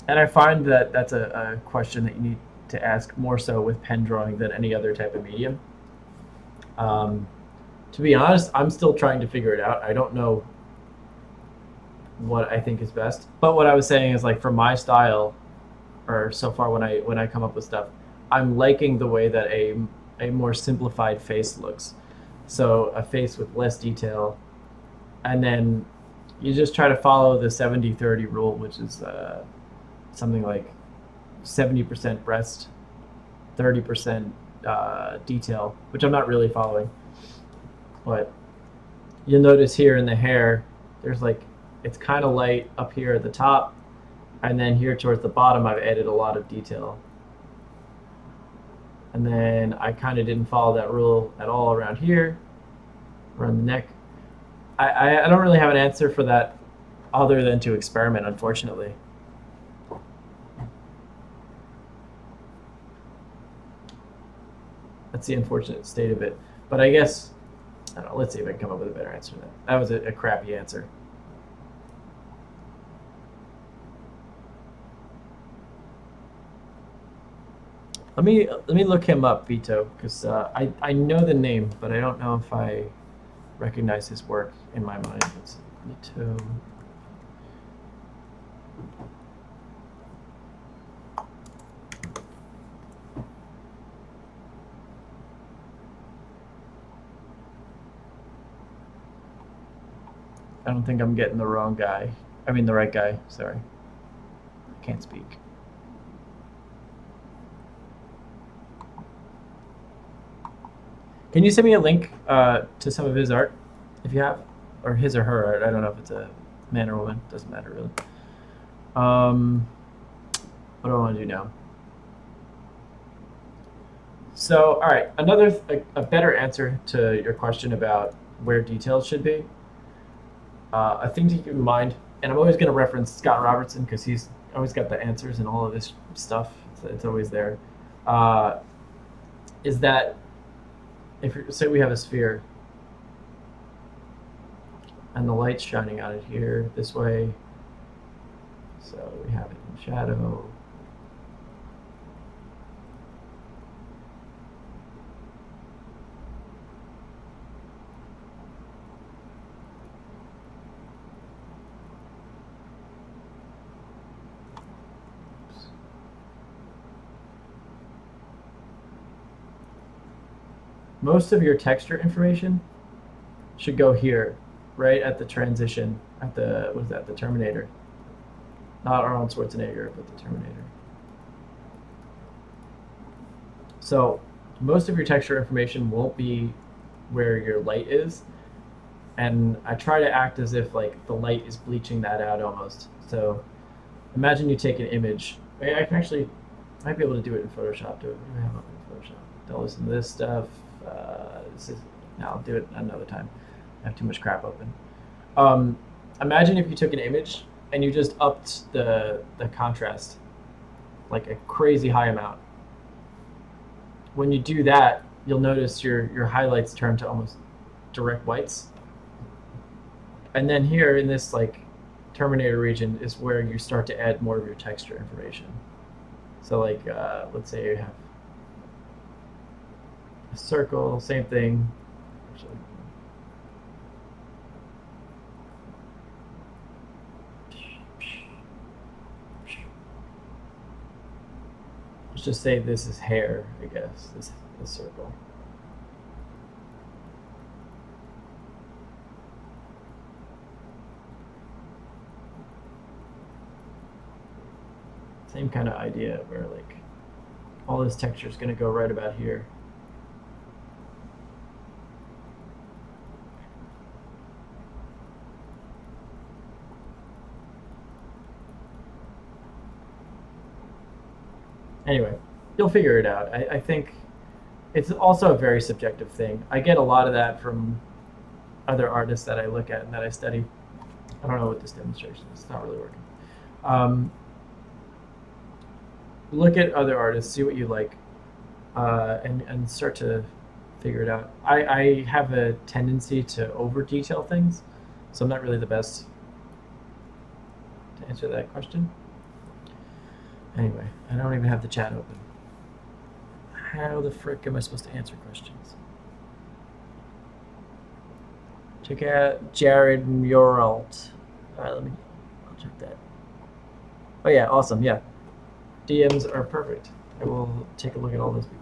And I find that that's a question that you need to ask more so with pen drawing than any other type of medium. To be honest, I'm still trying to figure it out. I don't know what I think is best. But what I was saying is, like, for my style, or so far when I come up with stuff, I'm liking the way that a more simplified face looks. So a face with less detail, and then you just try to follow the 70-30 rule, which is something like 70% breast, 30% detail, which I'm not really following. But you'll notice here in the hair, there's like, it's kind of light up here at the top, and then here towards the bottom, I've added a lot of detail. And then I kind of didn't follow that rule at all around here, around the neck. I don't really have an answer for that other than to experiment, unfortunately. That's the unfortunate state of it. But I guess, I don't know, let's see if I can come up with a better answer than that. That was a crappy answer. Let me look him up, Vito, because I know the name, but I don't know if I recognize his work in my mind. It's Vito. I don't think I'm getting the wrong guy. I mean, the right guy. Sorry. I can't speak. Can you send me a link to some of his art, if you have? Or his or her art. I don't know if it's a man or woman. Doesn't matter, really. What do I want to do now? So, all right. A better answer to your question about where details should be. A thing to keep in mind, and I'm always going to reference Scott Robertson because he's always got the answers and all of his stuff. It's always there. Is that if say we have a sphere and the light's shining on it here this way, so we have it in shadow. Most of your texture information should go here, right at the transition, at the, what is that, the Terminator. Not Arnold Schwarzenegger, but the Terminator. So most of your texture information won't be where your light is. And I try to act as if like the light is bleaching that out almost. So imagine you take an image. I can actually, might be able to do it in Photoshop. Do it. What do I have up in Photoshop? Don't listen to this stuff. I'll do it another time. I have too much crap open. Imagine if you took an image and you just upped the contrast like a crazy high amount. When you do that, you'll notice your highlights turn to almost direct whites. And then here in this like Terminator region is where you start to add more of your texture information. So like let's say you have a circle, same thing. Let's just say this is hair, I guess, this circle. Same kind of idea where like all this texture is going to go right about here. Anyway, you'll figure it out. I think it's also a very subjective thing. I get a lot of that from other artists that I look at and that I study. I don't know what this demonstration is. It's not really working. Look at other artists, see what you like, and start to figure it out. I have a tendency to over-detail things, so I'm not really the best to answer that question. Anyway, I don't even have the chat open. How the frick am I supposed to answer questions? Check out Jared Muralt. All right, I'll check that. Oh yeah, awesome. Yeah, DMs are perfect. I will take a look at all those people.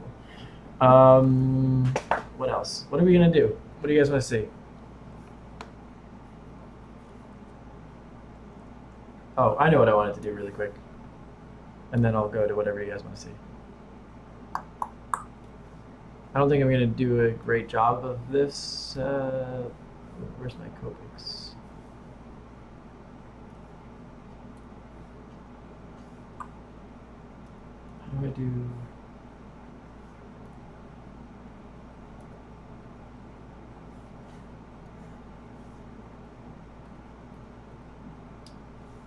What else? What are we gonna do? What do you guys want to see? Oh, I know what I wanted to do really quick, and then I'll go to whatever you guys want to see. I don't think I'm gonna do a great job of this. Where's my Copics? How do I do?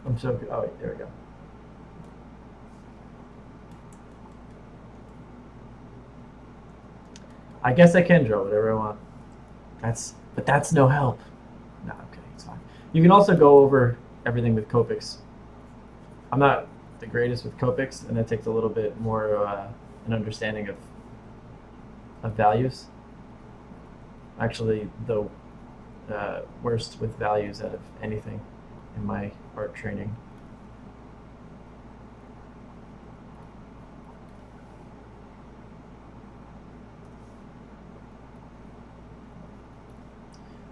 I'm so good. Oh, there we go. I guess I can draw whatever I want. But that's no help. No, okay, it's fine. You can also go over everything with Copics. I'm not the greatest with Copics, and that takes a little bit more an understanding of values. Actually, the worst with values out of anything in my art training.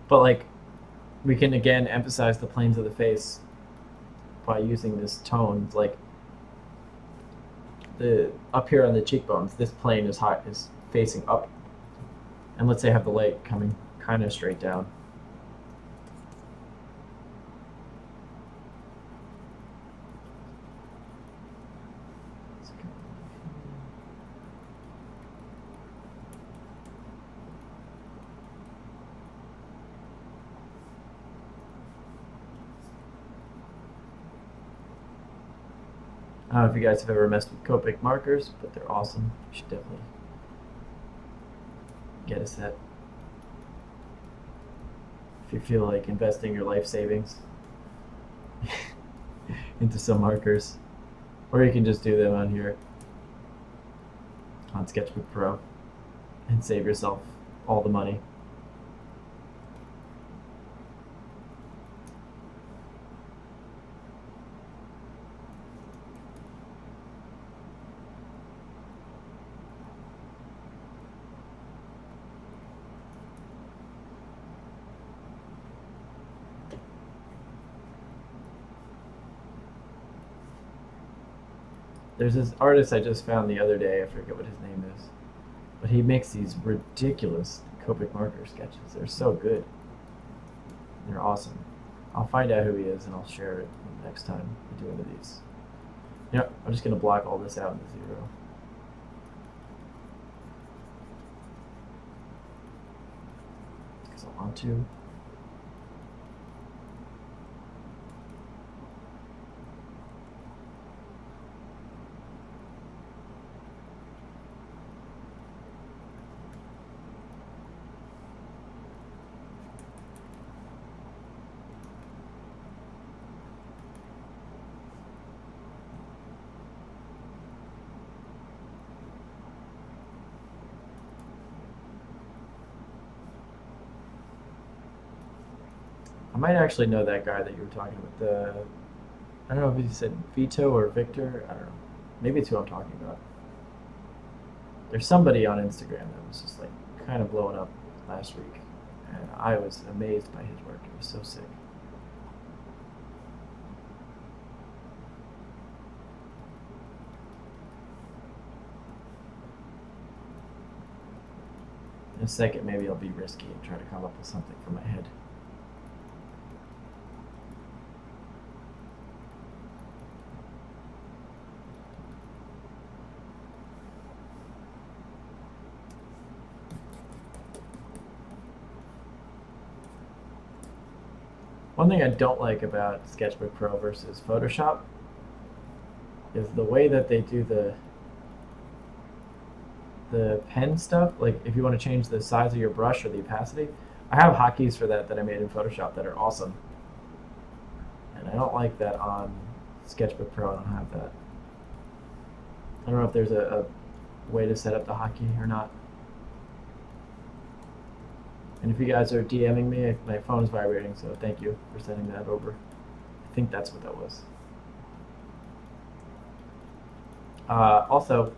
But like, we can again emphasize the planes of the face by using this tone. Like the up here on the cheekbones, this plane is facing up, and let's say I have the light coming kind of straight down. I don't know if you guys have ever messed with Copic markers, but they're awesome. You should definitely get a set. If you feel like investing your life savings into some markers. Or you can just do them on here on Sketchbook Pro and save yourself all the money. There's this artist I just found the other day, I forget what his name is, but he makes these ridiculous Copic marker sketches. They're so good. They're awesome. I'll find out who he is and I'll share it next time we do one of these. Yep, I'm just going to block all this out into 0. Because I want to. I might actually know that guy that you were talking about. I don't know if he said Vito or Victor. I don't know. Maybe it's who I'm talking about. There's somebody on Instagram that was just like kind of blowing up last week, and I was amazed by his work. It was so sick. In a second, maybe I'll be risky and try to come up with something from my head. One thing I don't like about Sketchbook Pro versus Photoshop is the way that they do the pen stuff. Like if you want to change the size of your brush or the opacity, I have hotkeys for that I made in Photoshop that are awesome. And I don't like that on Sketchbook Pro. I don't have that. I don't know if there's a way to set up the hotkey or not. And if you guys are DMing me, my phone is vibrating, so thank you for sending that over. I think that's what that was. Also,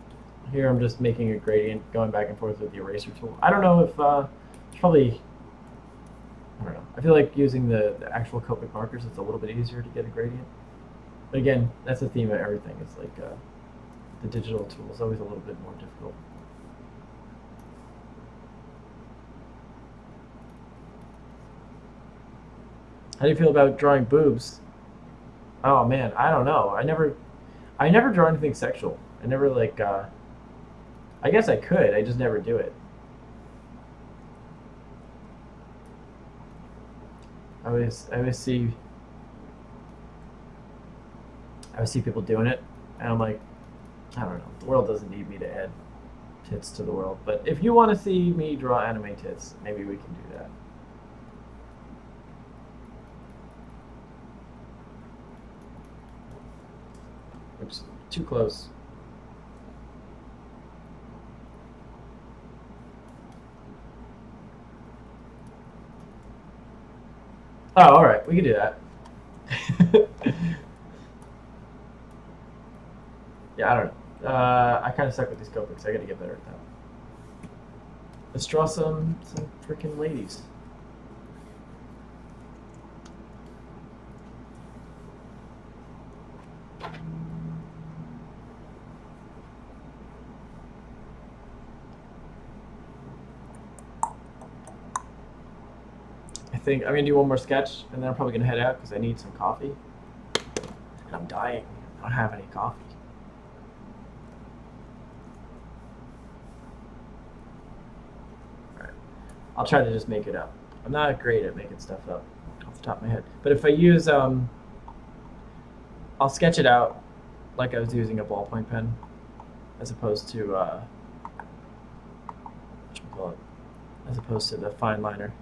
here I'm just making a gradient, going back and forth with the eraser tool. I don't know if, it's probably, I don't know. I feel like using the actual Copic markers, it's a little bit easier to get a gradient. But again, that's the theme of everything. It's like the digital tool is always a little bit more difficult. How do you feel about drawing boobs? Oh man, I don't know. I never draw anything sexual. I never like. I guess I could. I just never do it. I always see people doing it, and I'm like, I don't know. The world doesn't need me to add tits to the world. But if you want to see me draw anime tits, maybe we can do that. Oops, too close. Oh, all right, we can do that. Yeah, I don't know. I kind of suck with these Copics. I got to get better at that. Let's draw some freaking ladies. I'm gonna do one more sketch, and then I'm probably gonna head out because I need some coffee. And I'm dying. I don't have any coffee. Alright. I'll try to just make it up. I'm not great at making stuff up off the top of my head. But if I use, I'll sketch it out like I was using a ballpoint pen, as opposed to, whatchamacallit, as opposed to the fine liner.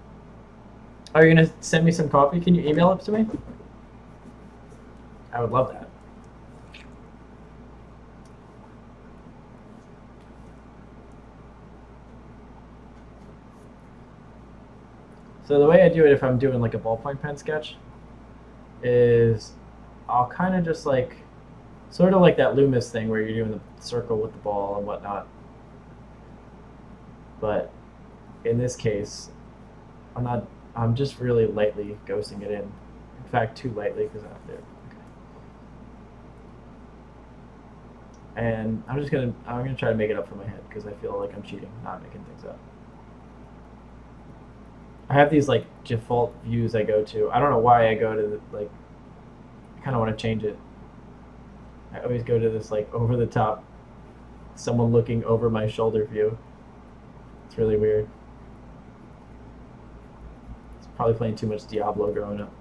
Are you going to send me some coffee? Can you email it to me? I would love that. So the way I do it if I'm doing like a ballpoint pen sketch is I'll kind of just like, sort of like that Loomis thing where you're doing the circle with the ball and whatnot. But in this case, I'm just really lightly ghosting it in. In fact, too lightly because I'm there. Okay. And I'm gonna try to make it up for my head because I feel like I'm cheating, not making things up. I have these like default views I go to. I don't know why I go to like. I kind of want to change it. I always go to this like over the top, someone looking over my shoulder view. It's really weird. Probably playing too much Diablo growing up.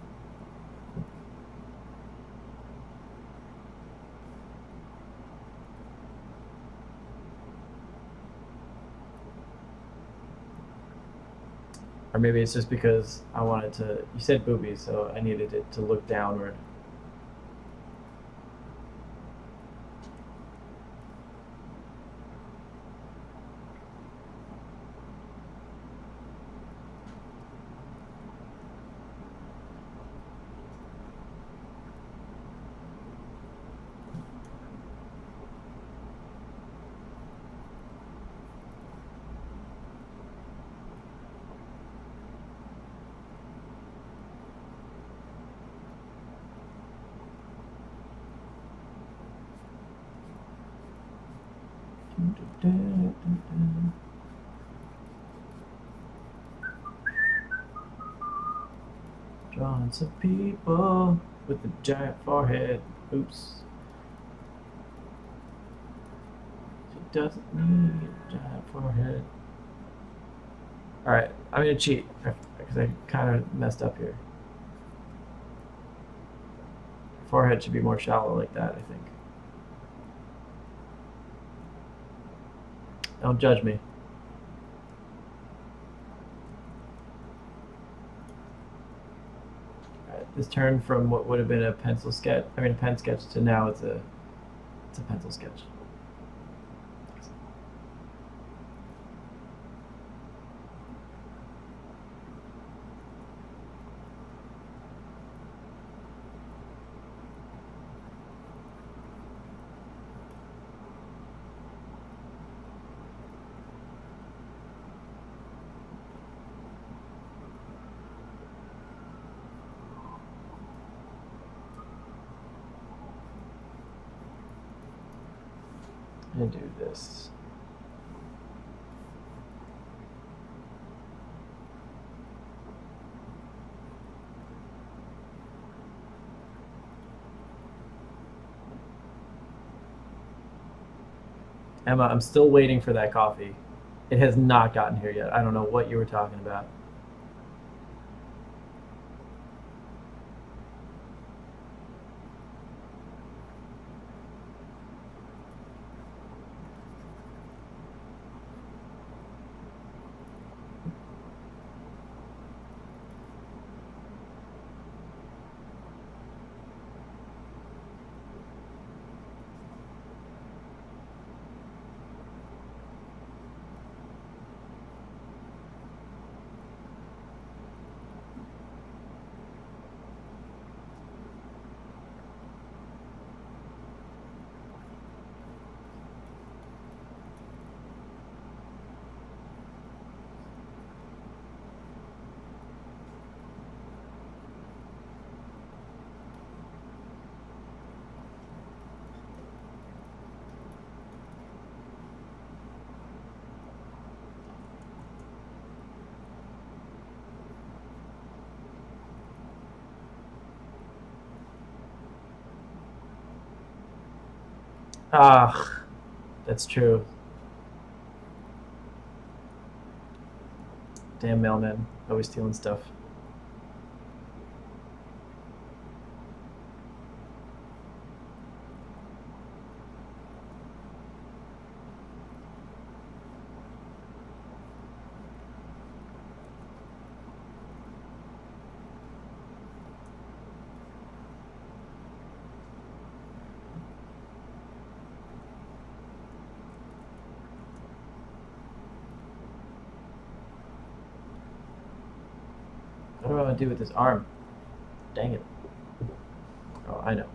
Or maybe it's just because I wanted to, you said boobies, so I needed it to look downward. Drawing some people with a giant forehead. Oops. She doesn't need a giant forehead. Alright, I'm gonna cheat because I kind of messed up here. Forehead should be more shallow like that, I think. Don't judge me. This turned from what would have been a pen sketch to now it's a pencil sketch. And do this. Emma, I'm still waiting for that coffee. It has not gotten here yet. I don't know what you were talking about. Ah, that's true. Damn mailman, always stealing stuff. What do I want to do with this arm? Dang it. Oh, I know.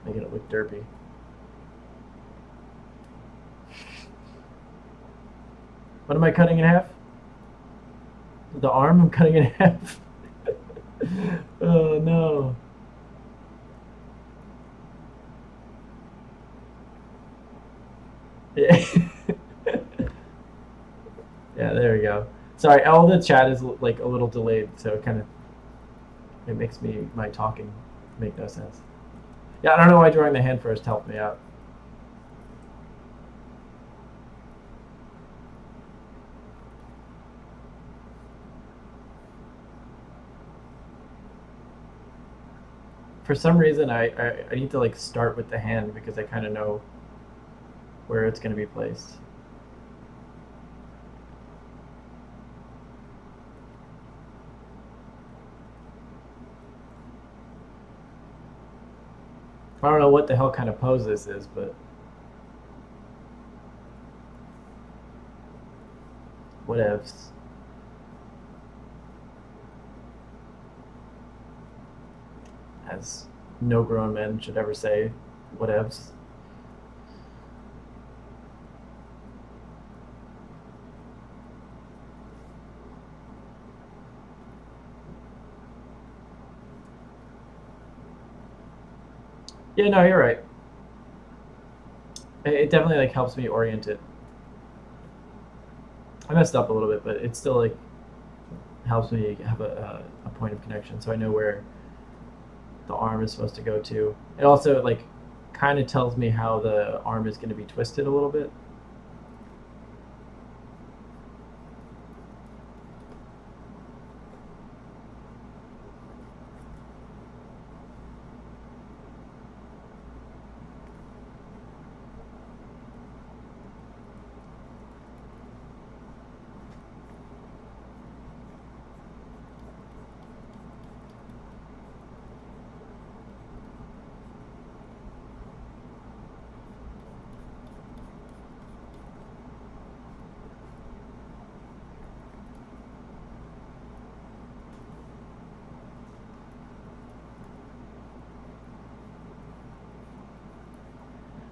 Making it look derpy. What am I cutting in half? The arm I'm cutting in half? Oh no. Yeah. Yeah, there we go. Sorry, all the chat is like a little delayed, so it makes my talking make no sense. Yeah, I don't know why drawing the hand first helped me out. For some reason, I need to like start with the hand because I kind of know where it's going to be placed. I don't know what the hell kind of pose this is, but whatevs. As no grown man should ever say, whatevs. Yeah, no, you're right. It definitely like helps me orient it. I messed up a little bit, but it still like helps me have a point of connection, so I know where the arm is supposed to go to. It also like kind of tells me how the arm is going to be twisted a little bit.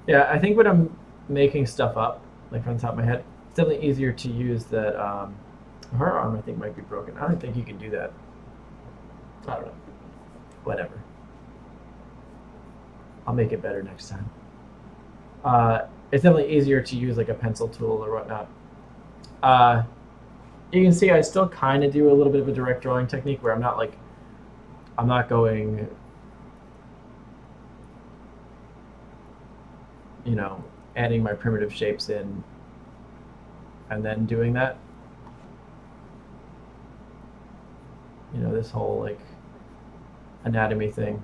Yeah, I think when I'm making stuff up, like from the top of my head, it's definitely easier to use that. Her arm, I think, might be broken. I don't think you can do that. I don't know. Whatever. I'll make it better next time. It's definitely easier to use like a pencil tool or whatnot. Uh, you can see I still kind of do a little bit of a direct drawing technique where I'm not going, you know, adding my primitive shapes in and then doing that. You know, this whole like anatomy thing.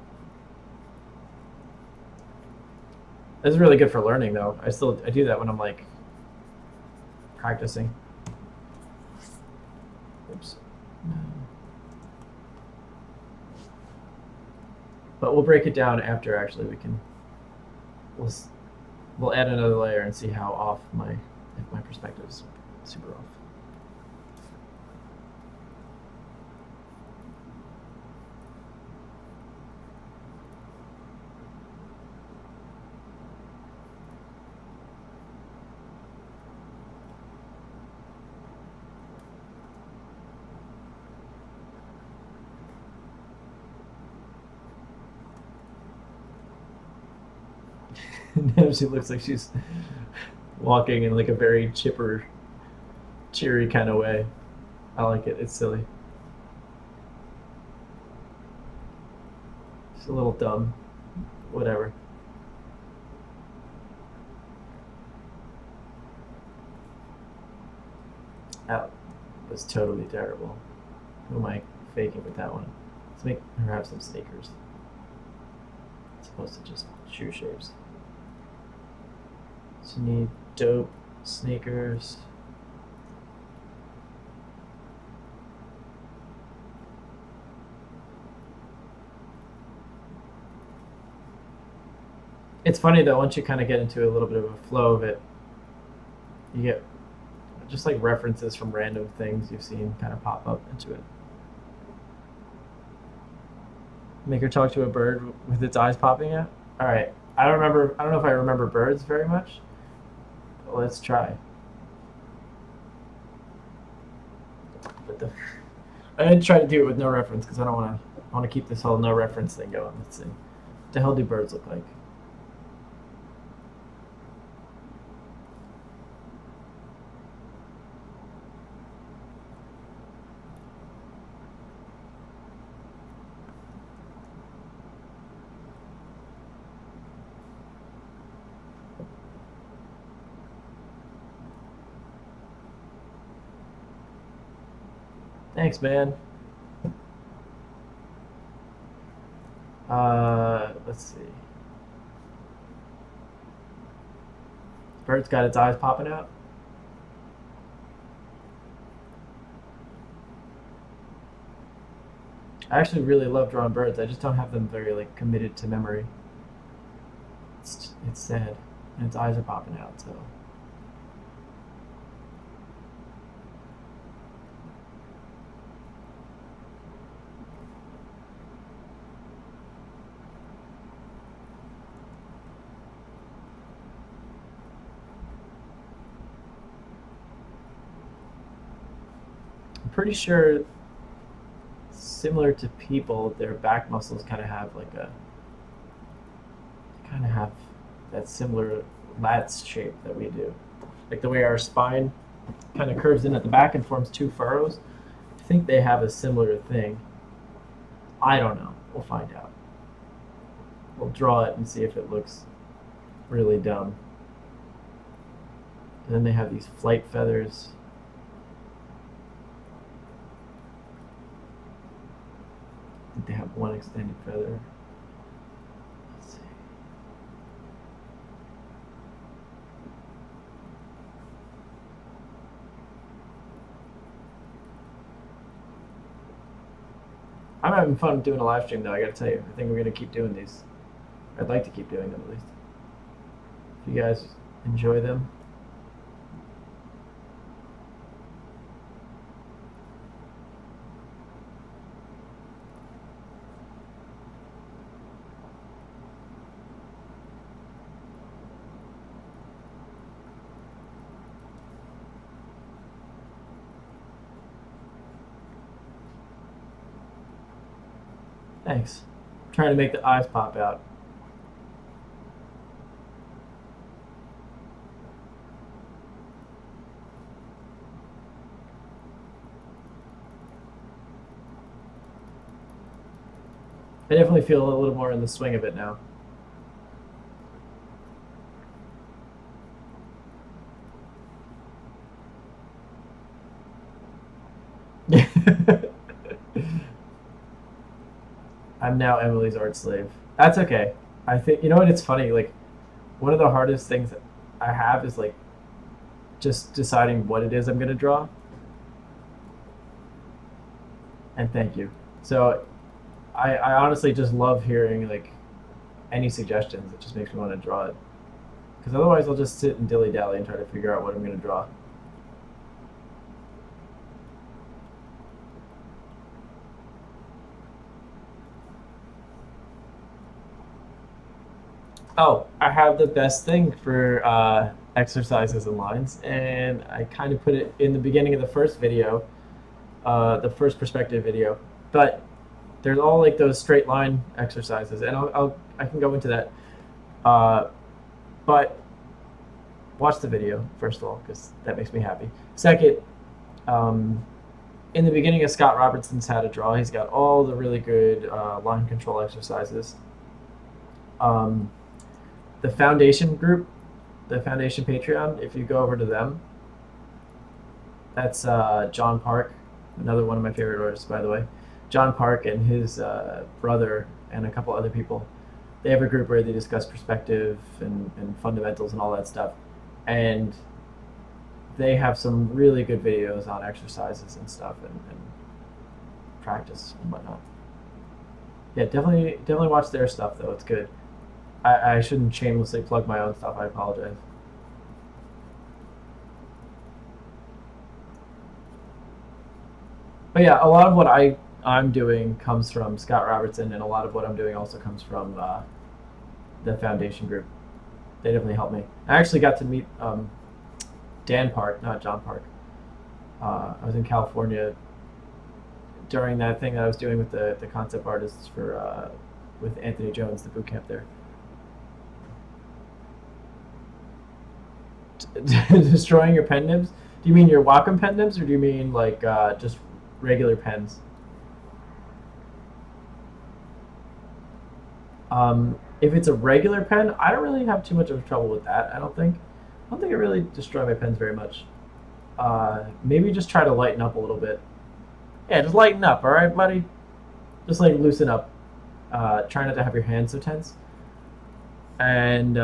This is really good for learning though. I do that when I'm like practicing. Oops. But we'll break it down after actually we'll we'll add another layer and see how off if my perspective is super off. Now she looks like she's walking in like a very chipper, cheery kind of way. I like it. It's silly. It's a little dumb. Whatever. That was totally terrible. Who am I faking with that one? Let's make her have some sneakers. As opposed to just shoe shapes. So you need dope sneakers. It's funny though, once you kind of get into a little bit of a flow of it, you get just like references from random things you've seen kind of pop up into it. Make her talk to a bird with its eyes popping out. All right. I don't remember. I don't know if I remember birds very much. But let's try. But I didn't try to do it with no reference because I don't want to. I want to keep this whole no reference thing going. Let's see. What the hell do birds look like? Thanks, man. Let's see. Bird's got its eyes popping out. I actually really love drawing birds. I just don't have them very like committed to memory. It's sad, and its eyes are popping out. So I'm pretty sure, similar to people, their back muscles kind of have that similar lats shape that we do. Like the way our spine kind of curves in at the back and forms two furrows. I think they have a similar thing. I don't know. We'll find out. We'll draw it and see if it looks really dumb. And then they have these flight feathers. I think they have one extended feather. Let's see. I'm having fun doing a live stream though, I gotta tell you. I think we're gonna keep doing these. I'd like to keep doing them at least. If you guys enjoy them. Thanks. I'm trying to make the eyes pop out. I definitely feel a little more in the swing of it now. I'm now Emily's art slave. That's okay. I think, you know what, it's funny, like one of the hardest things I have is like just deciding what it is I'm gonna draw. And thank you. So I honestly just love hearing like any suggestions. It just makes me want to draw it. Because otherwise I'll just sit and dilly dally and try to figure out what I'm gonna draw. Oh, I have the best thing for exercises and lines, and I kind of put it in the beginning of the first video, the first perspective video. But there's all like those straight line exercises, and I can go into that. But watch the video first of all, because that makes me happy. Second, in the beginning of Scott Robertson's How to Draw, he's got all the really good line control exercises. The foundation group, the foundation Patreon, if you go over to them, that's John Park, another one of my favorite artists, by the way. John Park and his brother and a couple other people, they have a group where they discuss perspective and fundamentals and all that stuff. And they have some really good videos on exercises and stuff and practice and whatnot. Yeah, definitely watch their stuff though. It's good. I shouldn't shamelessly plug my own stuff. I apologize. But yeah, a lot of what I'm doing comes from Scott Robertson, and a lot of what I'm doing also comes from the foundation group. They definitely helped me. I actually got to meet Dan Park, not John Park. I was in California during that thing that I was doing with the concept artists for with Anthony Jones, the boot camp there. Destroying your pen nibs? Do you mean your Wacom pen nibs, or do you mean like just regular pens? If it's a regular pen, I don't really have too much of trouble with that. I don't think. I don't think I really destroy my pens very much. Maybe just try to lighten up a little bit. Yeah, just lighten up, all right, buddy. Just like loosen up. Try not to have your hands so tense. And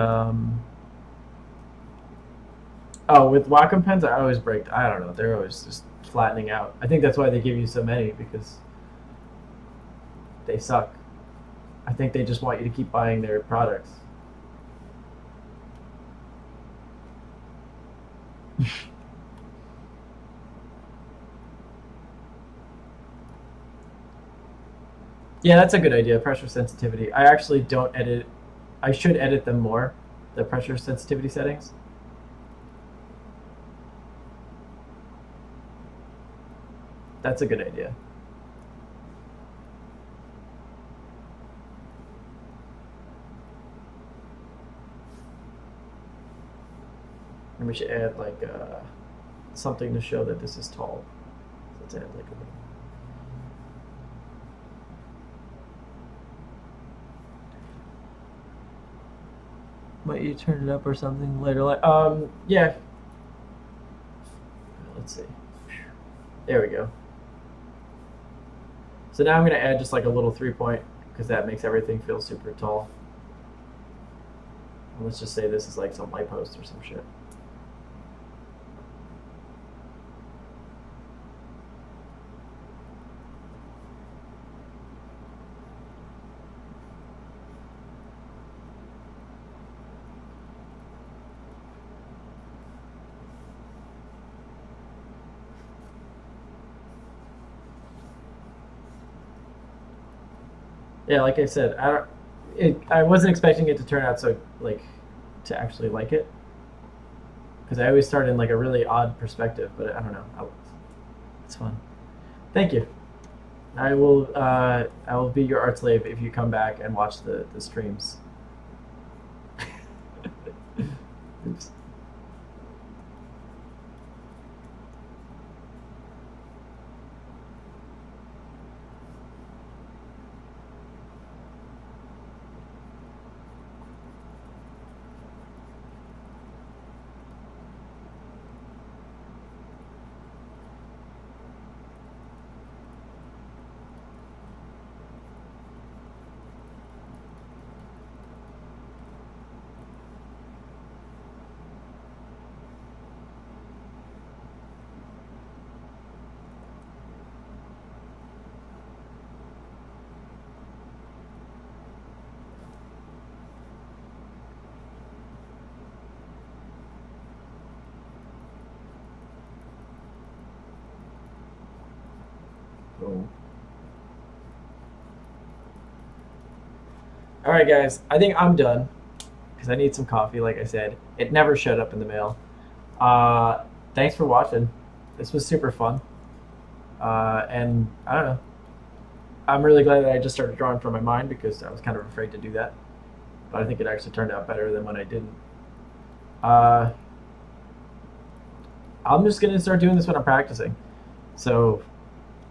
oh, with Wacom pens, I always break. I don't know. They're always just flattening out. I think that's why they give you so many, because they suck. I think they just want you to keep buying their products. Yeah, that's a good idea. Pressure sensitivity. I actually don't edit. I should edit them more, the pressure sensitivity settings. That's a good idea. And we should add like something to show that this is tall. Let's add like a little. Might you turn it up or something later? Yeah. Let's see. There we go. So now I'm gonna add just like a little 3-point, because that makes everything feel super tall. And let's just say this is like some light post or some shit. Yeah, like I said, I wasn't expecting it to turn out so like to actually like it, because I always start in like a really odd perspective, but I don't know. It's fun. Thank you. I will be your art slave if you come back and watch the streams. Oops. Boom. All right, guys. I think I'm done because I need some coffee. Like I said, it never showed up in the mail. Uh, Thanks for watching. This was super fun. And I don't know. I'm really glad that I just started drawing from my mind because I was kind of afraid to do that. But I think it actually turned out better than when I didn't. Uh, I'm just gonna start doing this when I'm practicing. So,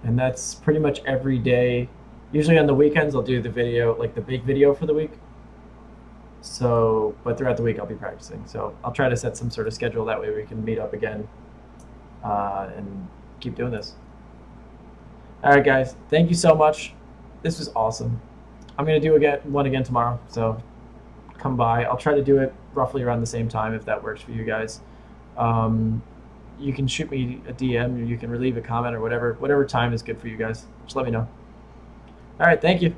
and that's pretty much every day. Usually on the weekends I'll do the video, like the big video for the week. So, but throughout the week I'll be practicing. So I'll try to set some sort of schedule that way we can meet up again and keep doing this. All right, guys. Thank you so much. This was awesome. I'm gonna do one again tomorrow. So come by. I'll try to do it roughly around the same time if that works for you guys. Um, you can shoot me a DM, or you can leave a comment, or whatever time is good for you guys. Just let me know. All right, thank you.